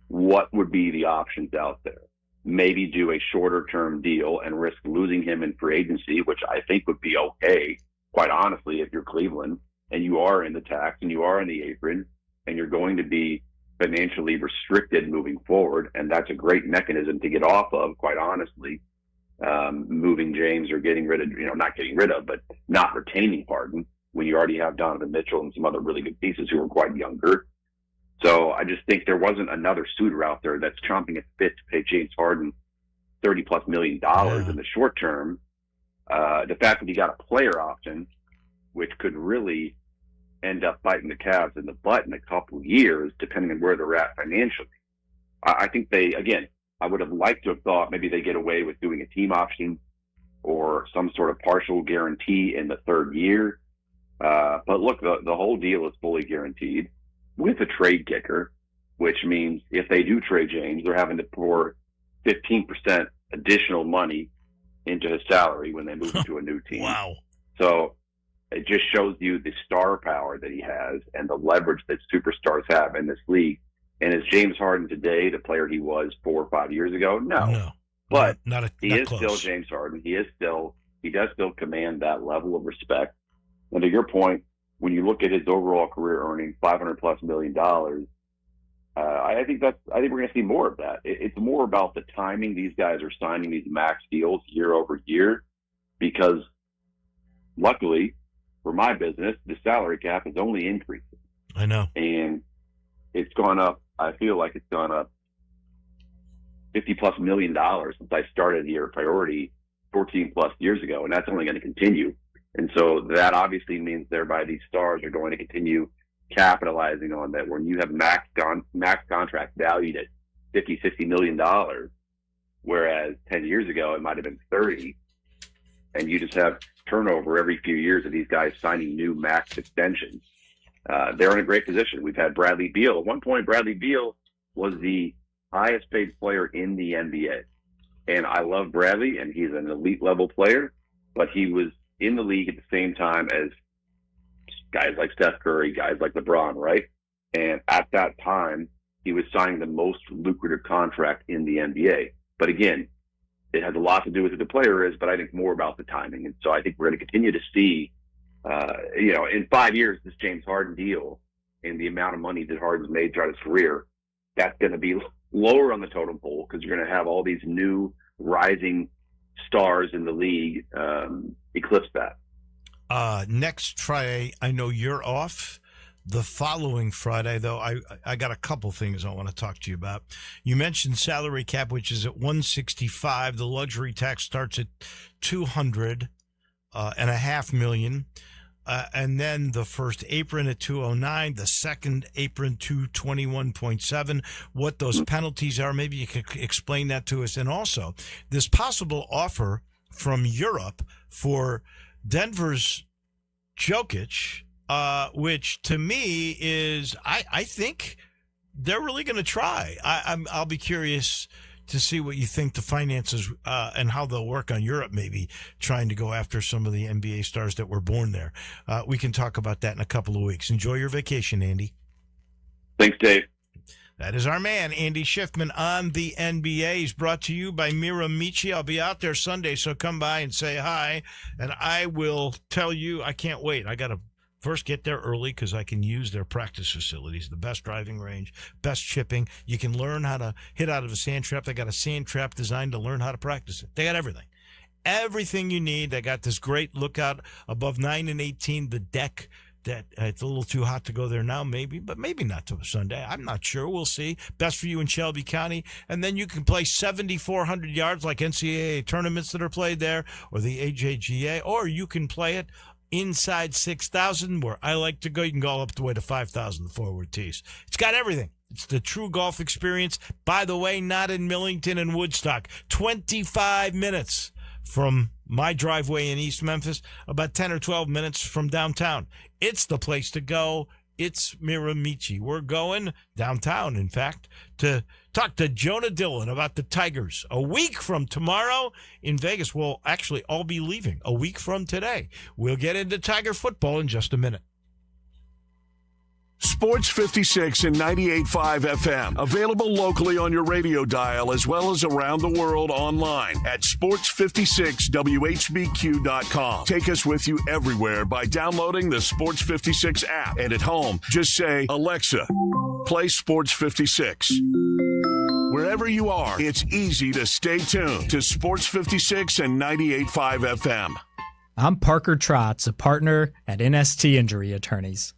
what would be the options out there? Maybe do a shorter term deal and risk losing him in free agency, which I think would be okay, quite honestly, if you're Cleveland and you are in the tax and you are in the apron and you're going to be financially restricted moving forward. And that's a great mechanism to get off of, quite honestly, moving James or getting rid of, not getting rid of, but not retaining Harden when you already have Donovan Mitchell and some other really good pieces who are quite younger. So I just think there wasn't another suitor out there that's chomping at the bit to pay James Harden $30+ million in the short term. The fact that he got a player option, which could really end up biting the Cavs in the butt in a couple of years, depending on where they're at financially. I think I would have liked to have thought maybe they get away with doing a team option or some sort of partial guarantee in the third year. But look, the whole deal is fully guaranteed with a trade kicker. which means if they do trade James, they're having to pour 15% additional money into his salary when they move into a new team. Wow. So it just shows you the star power that he has and the leverage that superstars have in this league. And is James Harden today the player he was 4 or 5 years ago? No. But he is still James Harden. He does still command that level of respect. And to your point, when you look at his overall career earnings, $500+ million, I think we're going to see more of that. It's more about the timing. These guys are signing these max deals year over year because, luckily for my business, the salary cap is only increasing. I know, and it's gone up. I feel like it's gone up $50+ million since I started here at Priority 14+ years ago, and that's only going to continue. And so that obviously means thereby these stars are going to continue capitalizing on that. When you have max contract valued at $50-60 million, whereas 10 years ago it might have been 30, and you just have turnover every few years of these guys signing new max extensions. They're in a great position. We've had Bradley Beal. At one point, Bradley Beal was the highest paid player in the NBA. And I love Bradley, and he's an elite level player, but he was in the league at the same time as guys like Steph Curry, guys like LeBron, right? And at that time, he was signing the most lucrative contract in the NBA. But again, it has a lot to do with who the player is, but I think more about the timing. And so I think we're going to continue to see, in 5 years, this James Harden deal and the amount of money that Harden's made throughout his career, that's going to be lower on the totem pole because you're going to have all these new rising stars in the league eclipse that. Next Friday, I know you're off. The following Friday, though, I got a couple things I want to talk to you about. You mentioned salary cap, which is at 165. The luxury tax starts at 200.5 million. And then the first apron at 209, the second apron 221.7. What those penalties are, maybe you could explain that to us. And also, this possible offer from Europe for Denver's Jokic, which to me is, I think they're really going to try. I'll be curious to see what you think the finances and how they'll work on Europe, maybe trying to go after some of the NBA stars that were born there. We can talk about that in a couple of weeks. Enjoy your vacation, Andy. Thanks, Dave. That is our man, Andy Schiffman, on the NBA. He's brought to you by Mira Michi. I'll be out there Sunday, so come by and say hi. And I will tell you, I can't wait. I got to first get there early because I can use their practice facilities, the best driving range, best chipping. You can learn how to hit out of a sand trap. They got a sand trap designed to learn how to practice it. They got everything. Everything you need. They got this great lookout above 9 and 18, the deck. That it's a little too hot to go there now, maybe, but maybe not till Sunday. I'm not sure. We'll see. Best for you in Shelby County. And then you can play 7,400 yards like NCAA tournaments that are played there or the AJGA, or you can play it inside 6,000 where I like to go. You can go all up the way to 5,000 forward tees. It's got everything. It's the true golf experience. By the way, not in Millington and Woodstock. 25 minutes from my driveway in East Memphis, about 10 or 12 minutes from downtown. It's the place to go. It's Miramichi. We're going downtown, in fact, to talk to Jonah Dillon about the Tigers. A week from tomorrow in Vegas, we'll actually all be leaving. A week from today. We'll get into Tiger football in just a minute. Sports 56 and 98.5 FM. Available locally on your radio dial as well as around the world online at sports56whbq.com. Take us with you everywhere by downloading the Sports 56 app. And at home, just say, Alexa, play Sports 56. Wherever you are, it's easy to stay tuned to Sports 56 and 98.5 FM. I'm Parker Trotz, a partner at NST Injury Attorneys.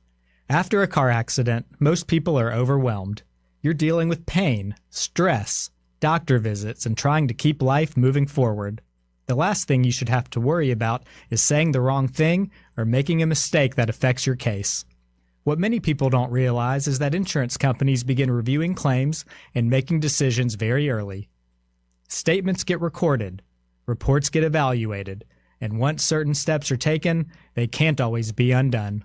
After a car accident, most people are overwhelmed. You're dealing with pain, stress, doctor visits, and trying to keep life moving forward. The last thing you should have to worry about is saying the wrong thing or making a mistake that affects your case. What many people don't realize is that insurance companies begin reviewing claims and making decisions very early. Statements get recorded, reports get evaluated, and once certain steps are taken, they can't always be undone.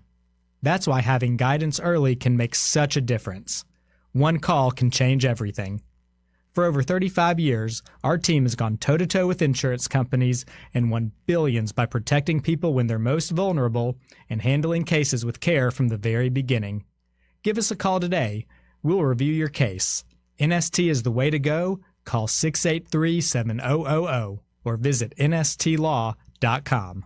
That's why having guidance early can make such a difference. One call can change everything. For over 35 years, our team has gone toe-to-toe with insurance companies and won billions by protecting people when they're most vulnerable and handling cases with care from the very beginning. Give us a call today. We'll review your case. NST is the way to go. Call 683-7000 or visit nstlaw.com.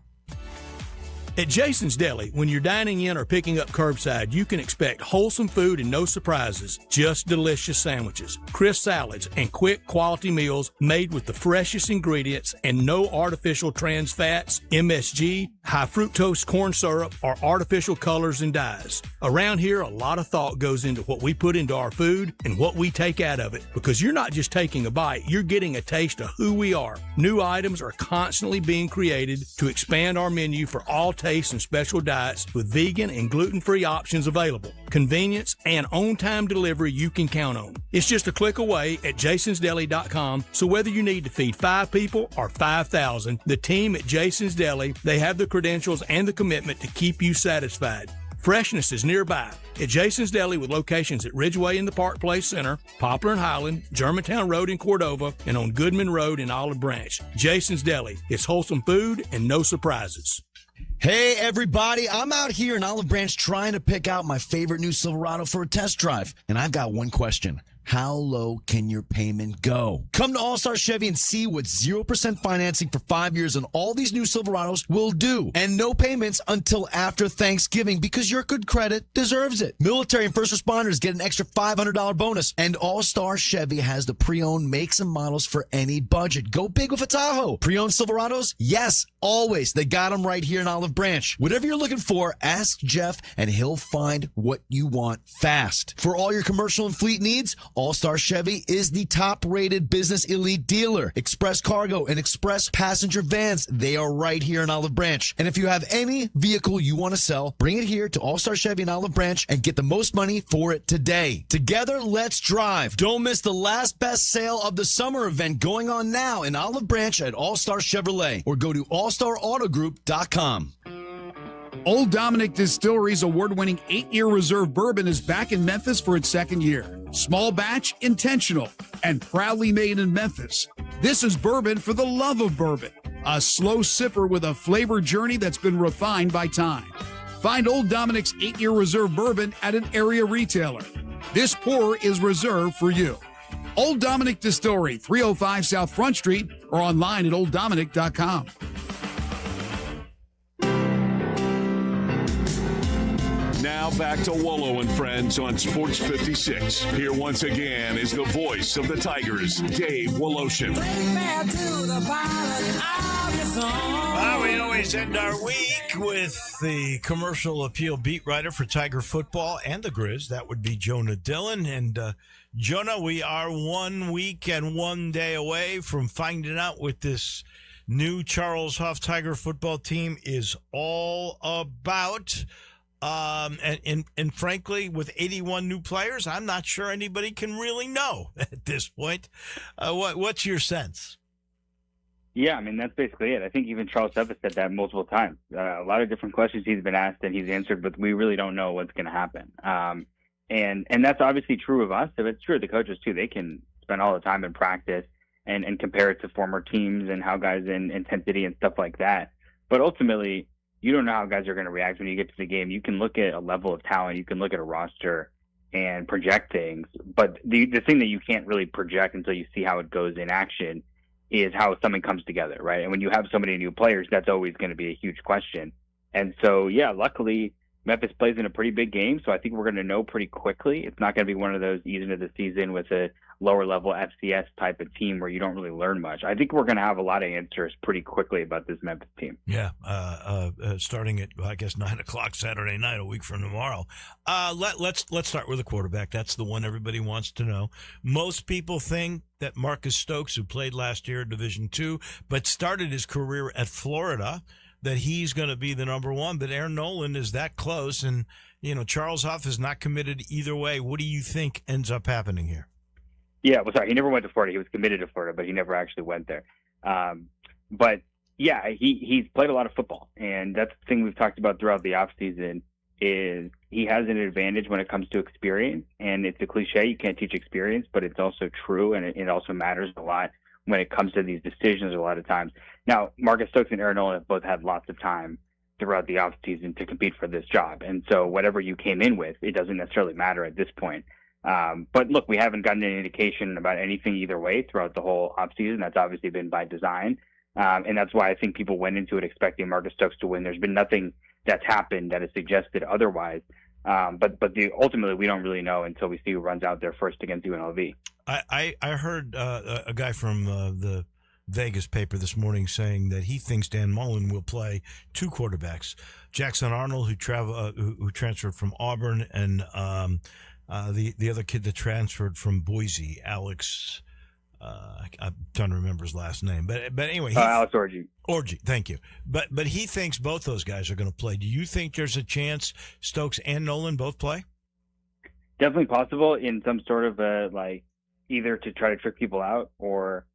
At Jason's Deli, when you're dining in or picking up curbside, you can expect wholesome food and no surprises, just delicious sandwiches, crisp salads, and quick quality meals made with the freshest ingredients and no artificial trans fats, MSG, high fructose corn syrup, or artificial colors and dyes. Around here, a lot of thought goes into what we put into our food and what we take out of it, because you're not just taking a bite, you're getting a taste of who we are. New items are constantly being created to expand our menu for all tastes and special diets with vegan and gluten-free options available. Convenience and on-time delivery you can count on. It's just a click away at jasonsdeli.com, so whether you need to feed 5 people or 5,000, the team at Jason's Deli, they have the credentials and the commitment to keep you satisfied. Freshness is nearby at Jason's Deli with locations at Ridgeway in the Park Place Center, Poplar and Highland, Germantown Road in Cordova, and on Goodman Road in Olive Branch. Jason's Deli. It's wholesome food and no surprises. Hey, everybody. I'm out here in Olive Branch trying to pick out my favorite new Silverado for a test drive. And I've got one question. How low can your payment go? Come to All-Star Chevy and see what 0% financing for 5 years on all these new Silverados will do. And no payments until after Thanksgiving because your good credit deserves it. Military and first responders get an extra $500 bonus. And All-Star Chevy has the pre-owned makes and models for any budget. Go big with a Tahoe. Pre-owned Silverados? Yes, always. They got them right here in Olive Branch. Whatever you're looking for, ask Jeff and he'll find what you want fast. For all your commercial and fleet needs, All-Star Chevy is the top-rated business elite dealer. Express Cargo and Express Passenger Vans, they are right here in Olive Branch. And if you have any vehicle you want to sell, bring it here to All-Star Chevy in Olive Branch and get the most money for it today. Together, let's drive. Don't miss the last best sale of the summer event going on now in Olive Branch at All-Star Chevrolet, or go to allstarautogroup.com. Old Dominick Distillery's award-winning 8-year reserve bourbon is back in Memphis for its second year. Small batch, intentional, and proudly made in Memphis. This is bourbon for the love of bourbon. A slow sipper with a flavor journey that's been refined by time. Find Old Dominick's 8-year reserve bourbon at an area retailer. This pour is reserved for you. Old Dominick Distillery, 305 South Front Street, or online at olddominick.com. Now back to Wolo and Friends on Sports 56. Here once again is the voice of the Tigers, Dave Woloshin. We always end our week with the commercial appeal beat writer for Tiger football and the Grizz. That would be Jonah Dillon. And Jonah, we are 1 week and 1 day away from finding out what this new Charles Huff Tiger football team is all about. And frankly, with 81 new players, I'm not sure anybody can really know at this point. What's your sense? Yeah, I mean, that's basically it. I think even Charles Huff has said that multiple times. A lot of different questions he's been asked and he's answered, but we really don't know what's going to happen. And that's obviously true of us. If it's true of the coaches too, they can spend all the time in practice and compare it to former teams and how guys in intensity and stuff like that. But ultimately, you don't know how guys are going to react when you get to the game. You can look at a level of talent, you can look at a roster and project things, but the thing that you can't really project until you see how it goes in action is how something comes together, right? And when you have so many new players, that's always going to be a huge question. And so, yeah, luckily Memphis plays in a pretty big game, so I think we're going to know pretty quickly. It's not going to be one of those ease into the season with a lower level FCS type of team where you don't really learn much. I think we're going to have a lot of answers pretty quickly about this Memphis team. Yeah, starting at, I guess, 9 o'clock Saturday night, a week from tomorrow. Let's start with the quarterback. That's the one everybody wants to know. Most people think that Marcus Stokes, who played last year in Division II, but started his career at Florida, that he's going to be the number one, but Aaron Nolan is that close, and Charles Huff is not committed either way. What do you think ends up happening here? Yeah, well, sorry, he never went to Florida. He was committed to Florida, but he never actually went there. But yeah, he's played a lot of football, and that's the thing we've talked about throughout the offseason is he has an advantage when it comes to experience. And it's a cliche, you can't teach experience, but it's also true, and it also matters a lot when it comes to these decisions a lot of times. Now, Marcus Stokes and Aaron Nolan have both had lots of time throughout the offseason to compete for this job. And so whatever you came in with, it doesn't necessarily matter at this point. But look, we haven't gotten any indication about anything either way throughout the whole offseason. That's obviously been by design. And that's why I think people went into it expecting Marcus Stokes to win. There's been nothing that's happened that has suggested otherwise. But ultimately, we don't really know until we see who runs out there first against UNLV. I heard a guy from the Vegas paper this morning saying that he thinks Dan Mullen will play two quarterbacks, Jackson Arnold, who transferred from Auburn, and the other kid that transferred from Boise, Alex. I'm trying to remember his last name, but anyway, Alex Orji. Orji, thank you. But he thinks both those guys are going to play. Do you think there's a chance Stokes and Nolan both play? Definitely possible in some sort of either to try to trick people out or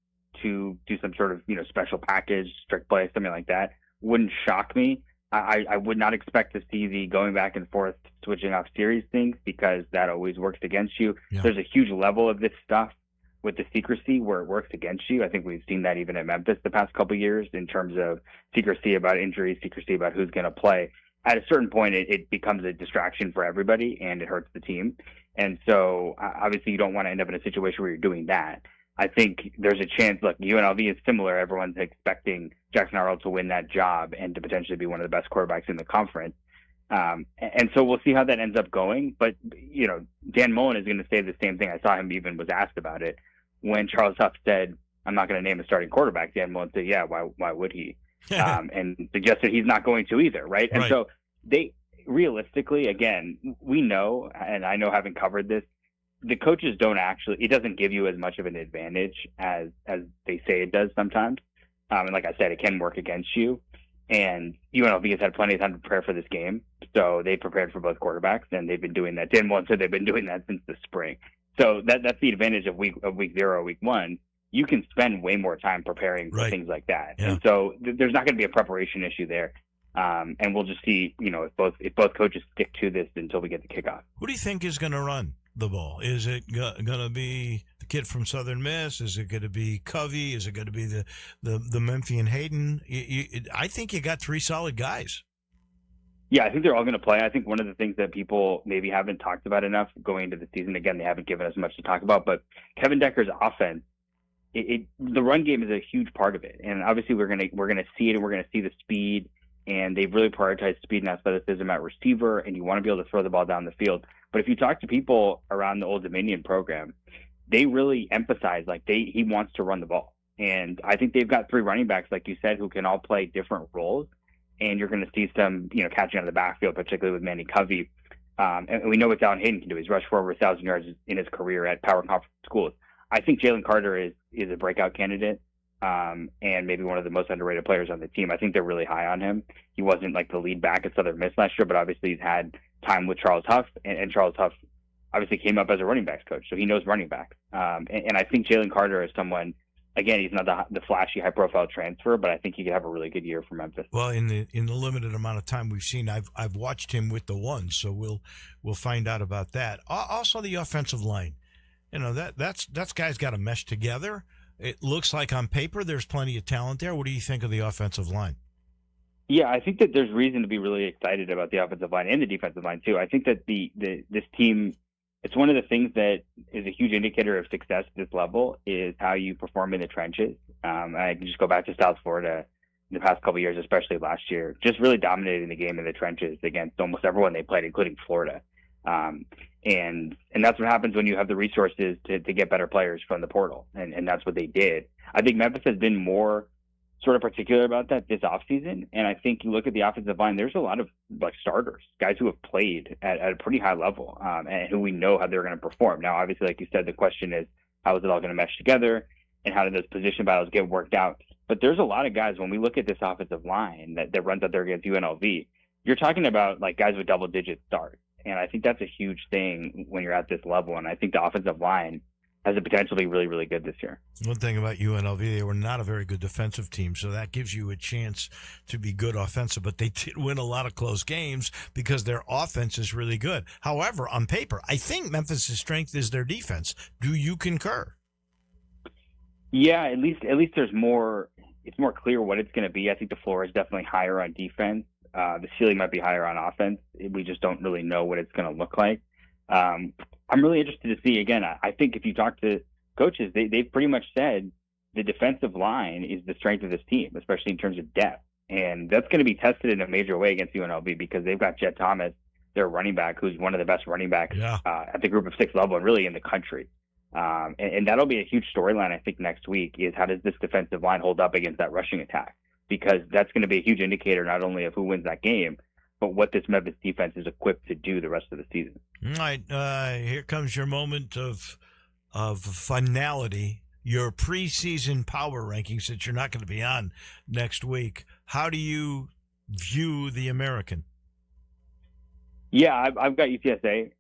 to do some sort of special package, trick play, something like that. Wouldn't shock me. I would not expect to see the going back and forth, switching off series things, because that always works against you. Yeah. There's a huge level of this stuff with the secrecy where it works against you. I think we've seen that even at Memphis the past couple of years in terms of secrecy about injuries, secrecy about who's going to play. At a certain point, it becomes a distraction for everybody, and it hurts the team. And so obviously you don't want to end up in a situation where you're doing that. I think there's a chance, look, UNLV is similar. Everyone's expecting Jackson Arnold to win that job and to potentially be one of the best quarterbacks in the conference. And so we'll see how that ends up going. But, Dan Mullen is going to say the same thing. I saw him even was asked about it. When Charles Huff said, I'm not going to name a starting quarterback, Dan Mullen said, yeah, why would he? And suggested he's not going to either, right? And so they realistically, again, we know, and I know having covered this, the coaches don't actually, it doesn't give you as much of an advantage as they say it does sometimes. And like I said, it can work against you. And UNLV has had plenty of time to prepare for this game. So they prepared for both quarterbacks, and they've been doing that. Dan Mullen said they've been doing that since the spring. So that's the advantage of week 0, week 1. You can spend way more time preparing for things like that. Yeah. And so there's not going to be a preparation issue there. And we'll just see, if both coaches stick to this until we get the kickoff. Who do you think is going to run the ball? Is it going to be the kid from Southern Miss? Is it going to be Covey? Is it going to be the Memphian Hayden? I think you got 3 solid guys. Yeah, I think they're all going to play. I think one of the things that people maybe haven't talked about enough going into the season, again, they haven't given us much to talk about, but Kevin Decker's offense, the run game is a huge part of it. And obviously we're going to see it, and we're going to see the speed, and they've really prioritized speed and athleticism at receiver, and you want to be able to throw the ball down the field. But if you talk to people around the Old Dominion program, they really emphasize he wants to run the ball. And I think they've got 3 running backs, like you said, who can all play different roles. And you're going to see some, catching out of the backfield, particularly with Manny Covey. And we know what Dallin Hayden can do. He's rushed for over 1,000 yards in his career at power conference schools. I think Jalen Carter is a breakout candidate, and maybe one of the most underrated players on the team. I think they're really high on him. He wasn't like the lead back at Southern Miss last year, but obviously he's had time with Charles Huff, and Charles Huff obviously came up as a running backs coach, so he knows running backs. And I think Jalen Carter is someone. Again, he's not the flashy, high-profile transfer, but I think he could have a really good year for Memphis. Well, in the limited amount of time we've seen, I've watched him with the ones, so we'll find out about that. Also, the offensive line, that's guys got to mesh together. It looks like on paper there's plenty of talent there. What do you think of the offensive line? Yeah, I think that there's reason to be really excited about the offensive line and the defensive line too. I think that this team. It's one of the things that is a huge indicator of success at this level is how you perform in the trenches. I can just go back to South Florida in the past couple of years, especially last year, just really dominating the game in the trenches against almost everyone they played, including Florida. And that's what happens when you have the resources to get better players from the portal. And that's what they did. I think Memphis has been more sort of particular about that this offseason. And I think you look at the offensive line, there's a lot of starters, guys who have played at a pretty high level, and who we know how they're going to perform. Now, obviously, like you said, the question is, how is it all going to mesh together, and how do those position battles get worked out? But there's a lot of guys, when we look at this offensive line that runs out there against UNLV, you're talking about guys with double-digit starts. And I think that's a huge thing when you're at this level. And I think the offensive line has the potential to be really, really good this year. One thing about UNLV, they were not a very good defensive team, so that gives you a chance to be good offensive. But they did win a lot of close games because their offense is really good. However, on paper, I think Memphis' strength is their defense. Do you concur? Yeah, at least there's more. It's more clear what it's going to be. I think the floor is definitely higher on defense. The ceiling might be higher on offense. We just don't really know what it's going to look like. I'm really interested to see, again, I think if you talk to coaches, they've pretty much said the defensive line is the strength of this team, especially in terms of depth. And that's going to be tested in a major way against UNLV because they've got Jet Thomas, their running back, who's one of the best running backs at the group of six level and really in the country. And that'll be a huge storyline, I think, next week is how does this defensive line hold up against that rushing attack? Because that's going to be a huge indicator not only of who wins that game, but what this Memphis defense is equipped to do the rest of the season. All right, here comes your moment of finality, your preseason power rankings that you're not going to be on next week. How do you view the American? Yeah, I've got UTSA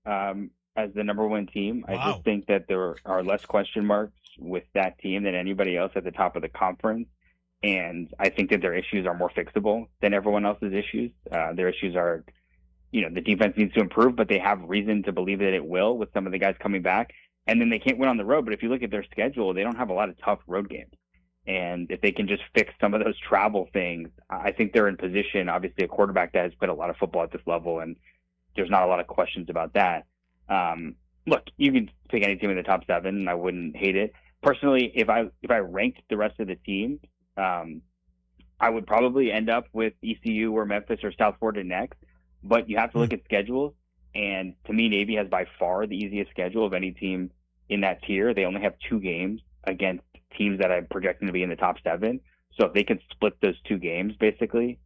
as the number one team. Wow. I just think that there are less question marks with that team than anybody else at the top of the conference. And I think that their issues are more fixable than everyone else's issues. Their issues are, the defense needs to improve, but they have reason to believe that it will with some of the guys coming back. And then they can't win on the road. But if you look at their schedule, they don't have a lot of tough road games. And if they can just fix some of those travel things, I think they're in position. Obviously, a quarterback that has played a lot of football at this level, and there's not a lot of questions about that. Look, you can pick any team in the top 7, and I wouldn't hate it. Personally, if I ranked the rest of the teams, I would probably end up with ECU or Memphis or South Florida next, but you have to look at schedules. And to me, Navy has by far the easiest schedule of any team in that tier. They only have 2 games against teams that I'm projecting to be in the top 7. So if they can split those 2 games, basically,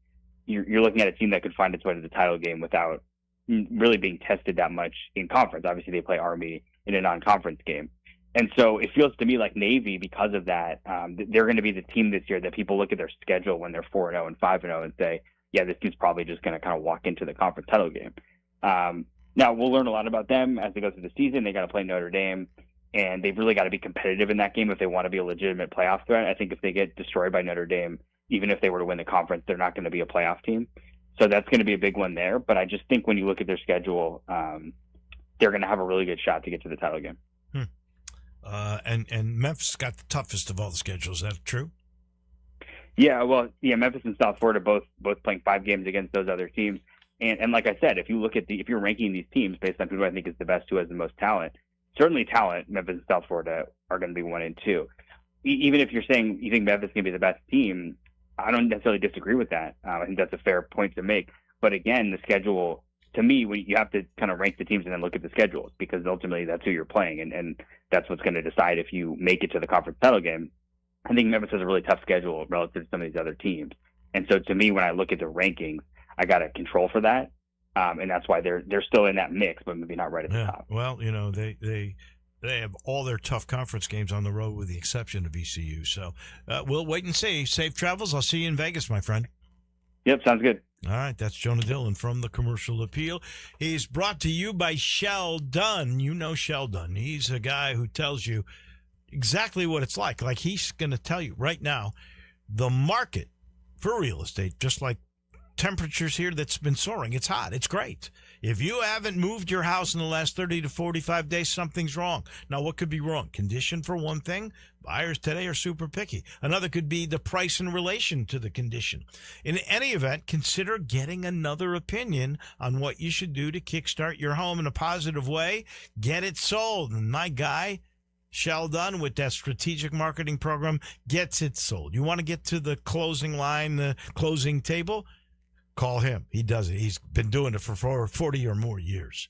you're looking at a team that could find its way to the title game without really being tested that much in conference. Obviously, they play Army in a non-conference game. And so it feels to me like Navy, because of that, they're going to be the team this year that people look at their schedule when they're 4-0 and 5-0 and say, yeah, this team's probably just going to kind of walk into the conference title game. Now, we'll learn a lot about them as they go through the season. They got to play Notre Dame, and they've really got to be competitive in that game if they want to be a legitimate playoff threat. I think if they get destroyed by Notre Dame, even if they were to win the conference, they're not going to be a playoff team. So that's going to be a big one there. But I just think when you look at their schedule, they're going to have a really good shot to get to the title game. And Memphis got the toughest of all the schedules. Is that true? Yeah, well, Memphis and South Florida both playing 5 games against those other teams. And like I said, if you look at if you're ranking these teams based on who I think is the best, who has the most talent, certainly talent, Memphis and South Florida are going to be 1 and 2. Even if you're saying you think Memphis can be the best team, I don't necessarily disagree with that. I think that's a fair point to make. But again, the schedule, to me, you have to kind of rank the teams and then look at the schedules because ultimately that's who you're playing. And that's what's going to decide if you make it to the conference title game. I think Memphis has a really tough schedule relative to some of these other teams. And so to me, when I look at the rankings, I got to control for that. And that's why they're still in that mix, but maybe not right at the top. Well, they have all their tough conference games on the road with the exception of ECU. So we'll wait and see. Safe travels. I'll see you in Vegas, my friend. Yep, sounds good. All right, that's Jonah Dillon from the Commercial Appeal. He's brought to you by Sheldon. You know Sheldon. He's a guy who tells you exactly what it's like. Like he's going to tell you right now, the market for real estate, just like temperatures here that's been soaring. It's hot. It's great. If you haven't moved your house in the last 30 to 45 days, something's wrong. Now, what could be wrong? Condition for one thing. Buyers today are super picky. Another could be the price in relation to the condition. In any event, consider getting another opinion on what you should do to kickstart your home in a positive way. Get it sold. And my guy, Sheldon, with that strategic marketing program, gets it sold. You want to get to the closing line, the closing table? Call him. He does it. He's been doing it for 40 or more years.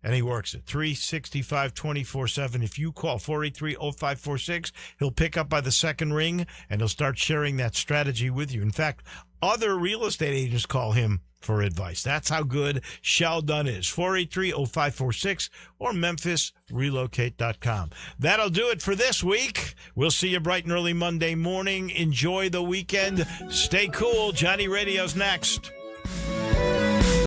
And he works it 365, 24/7. If you call 483-0546, he'll pick up by the second ring and he'll start sharing that strategy with you. In fact, other real estate agents call him for advice. That's how good Sheldon is. 483-0546 or MemphisRelocate.com. That'll do it for this week. We'll see you bright and early Monday morning. Enjoy the weekend. Stay cool. Johnny Radio's next.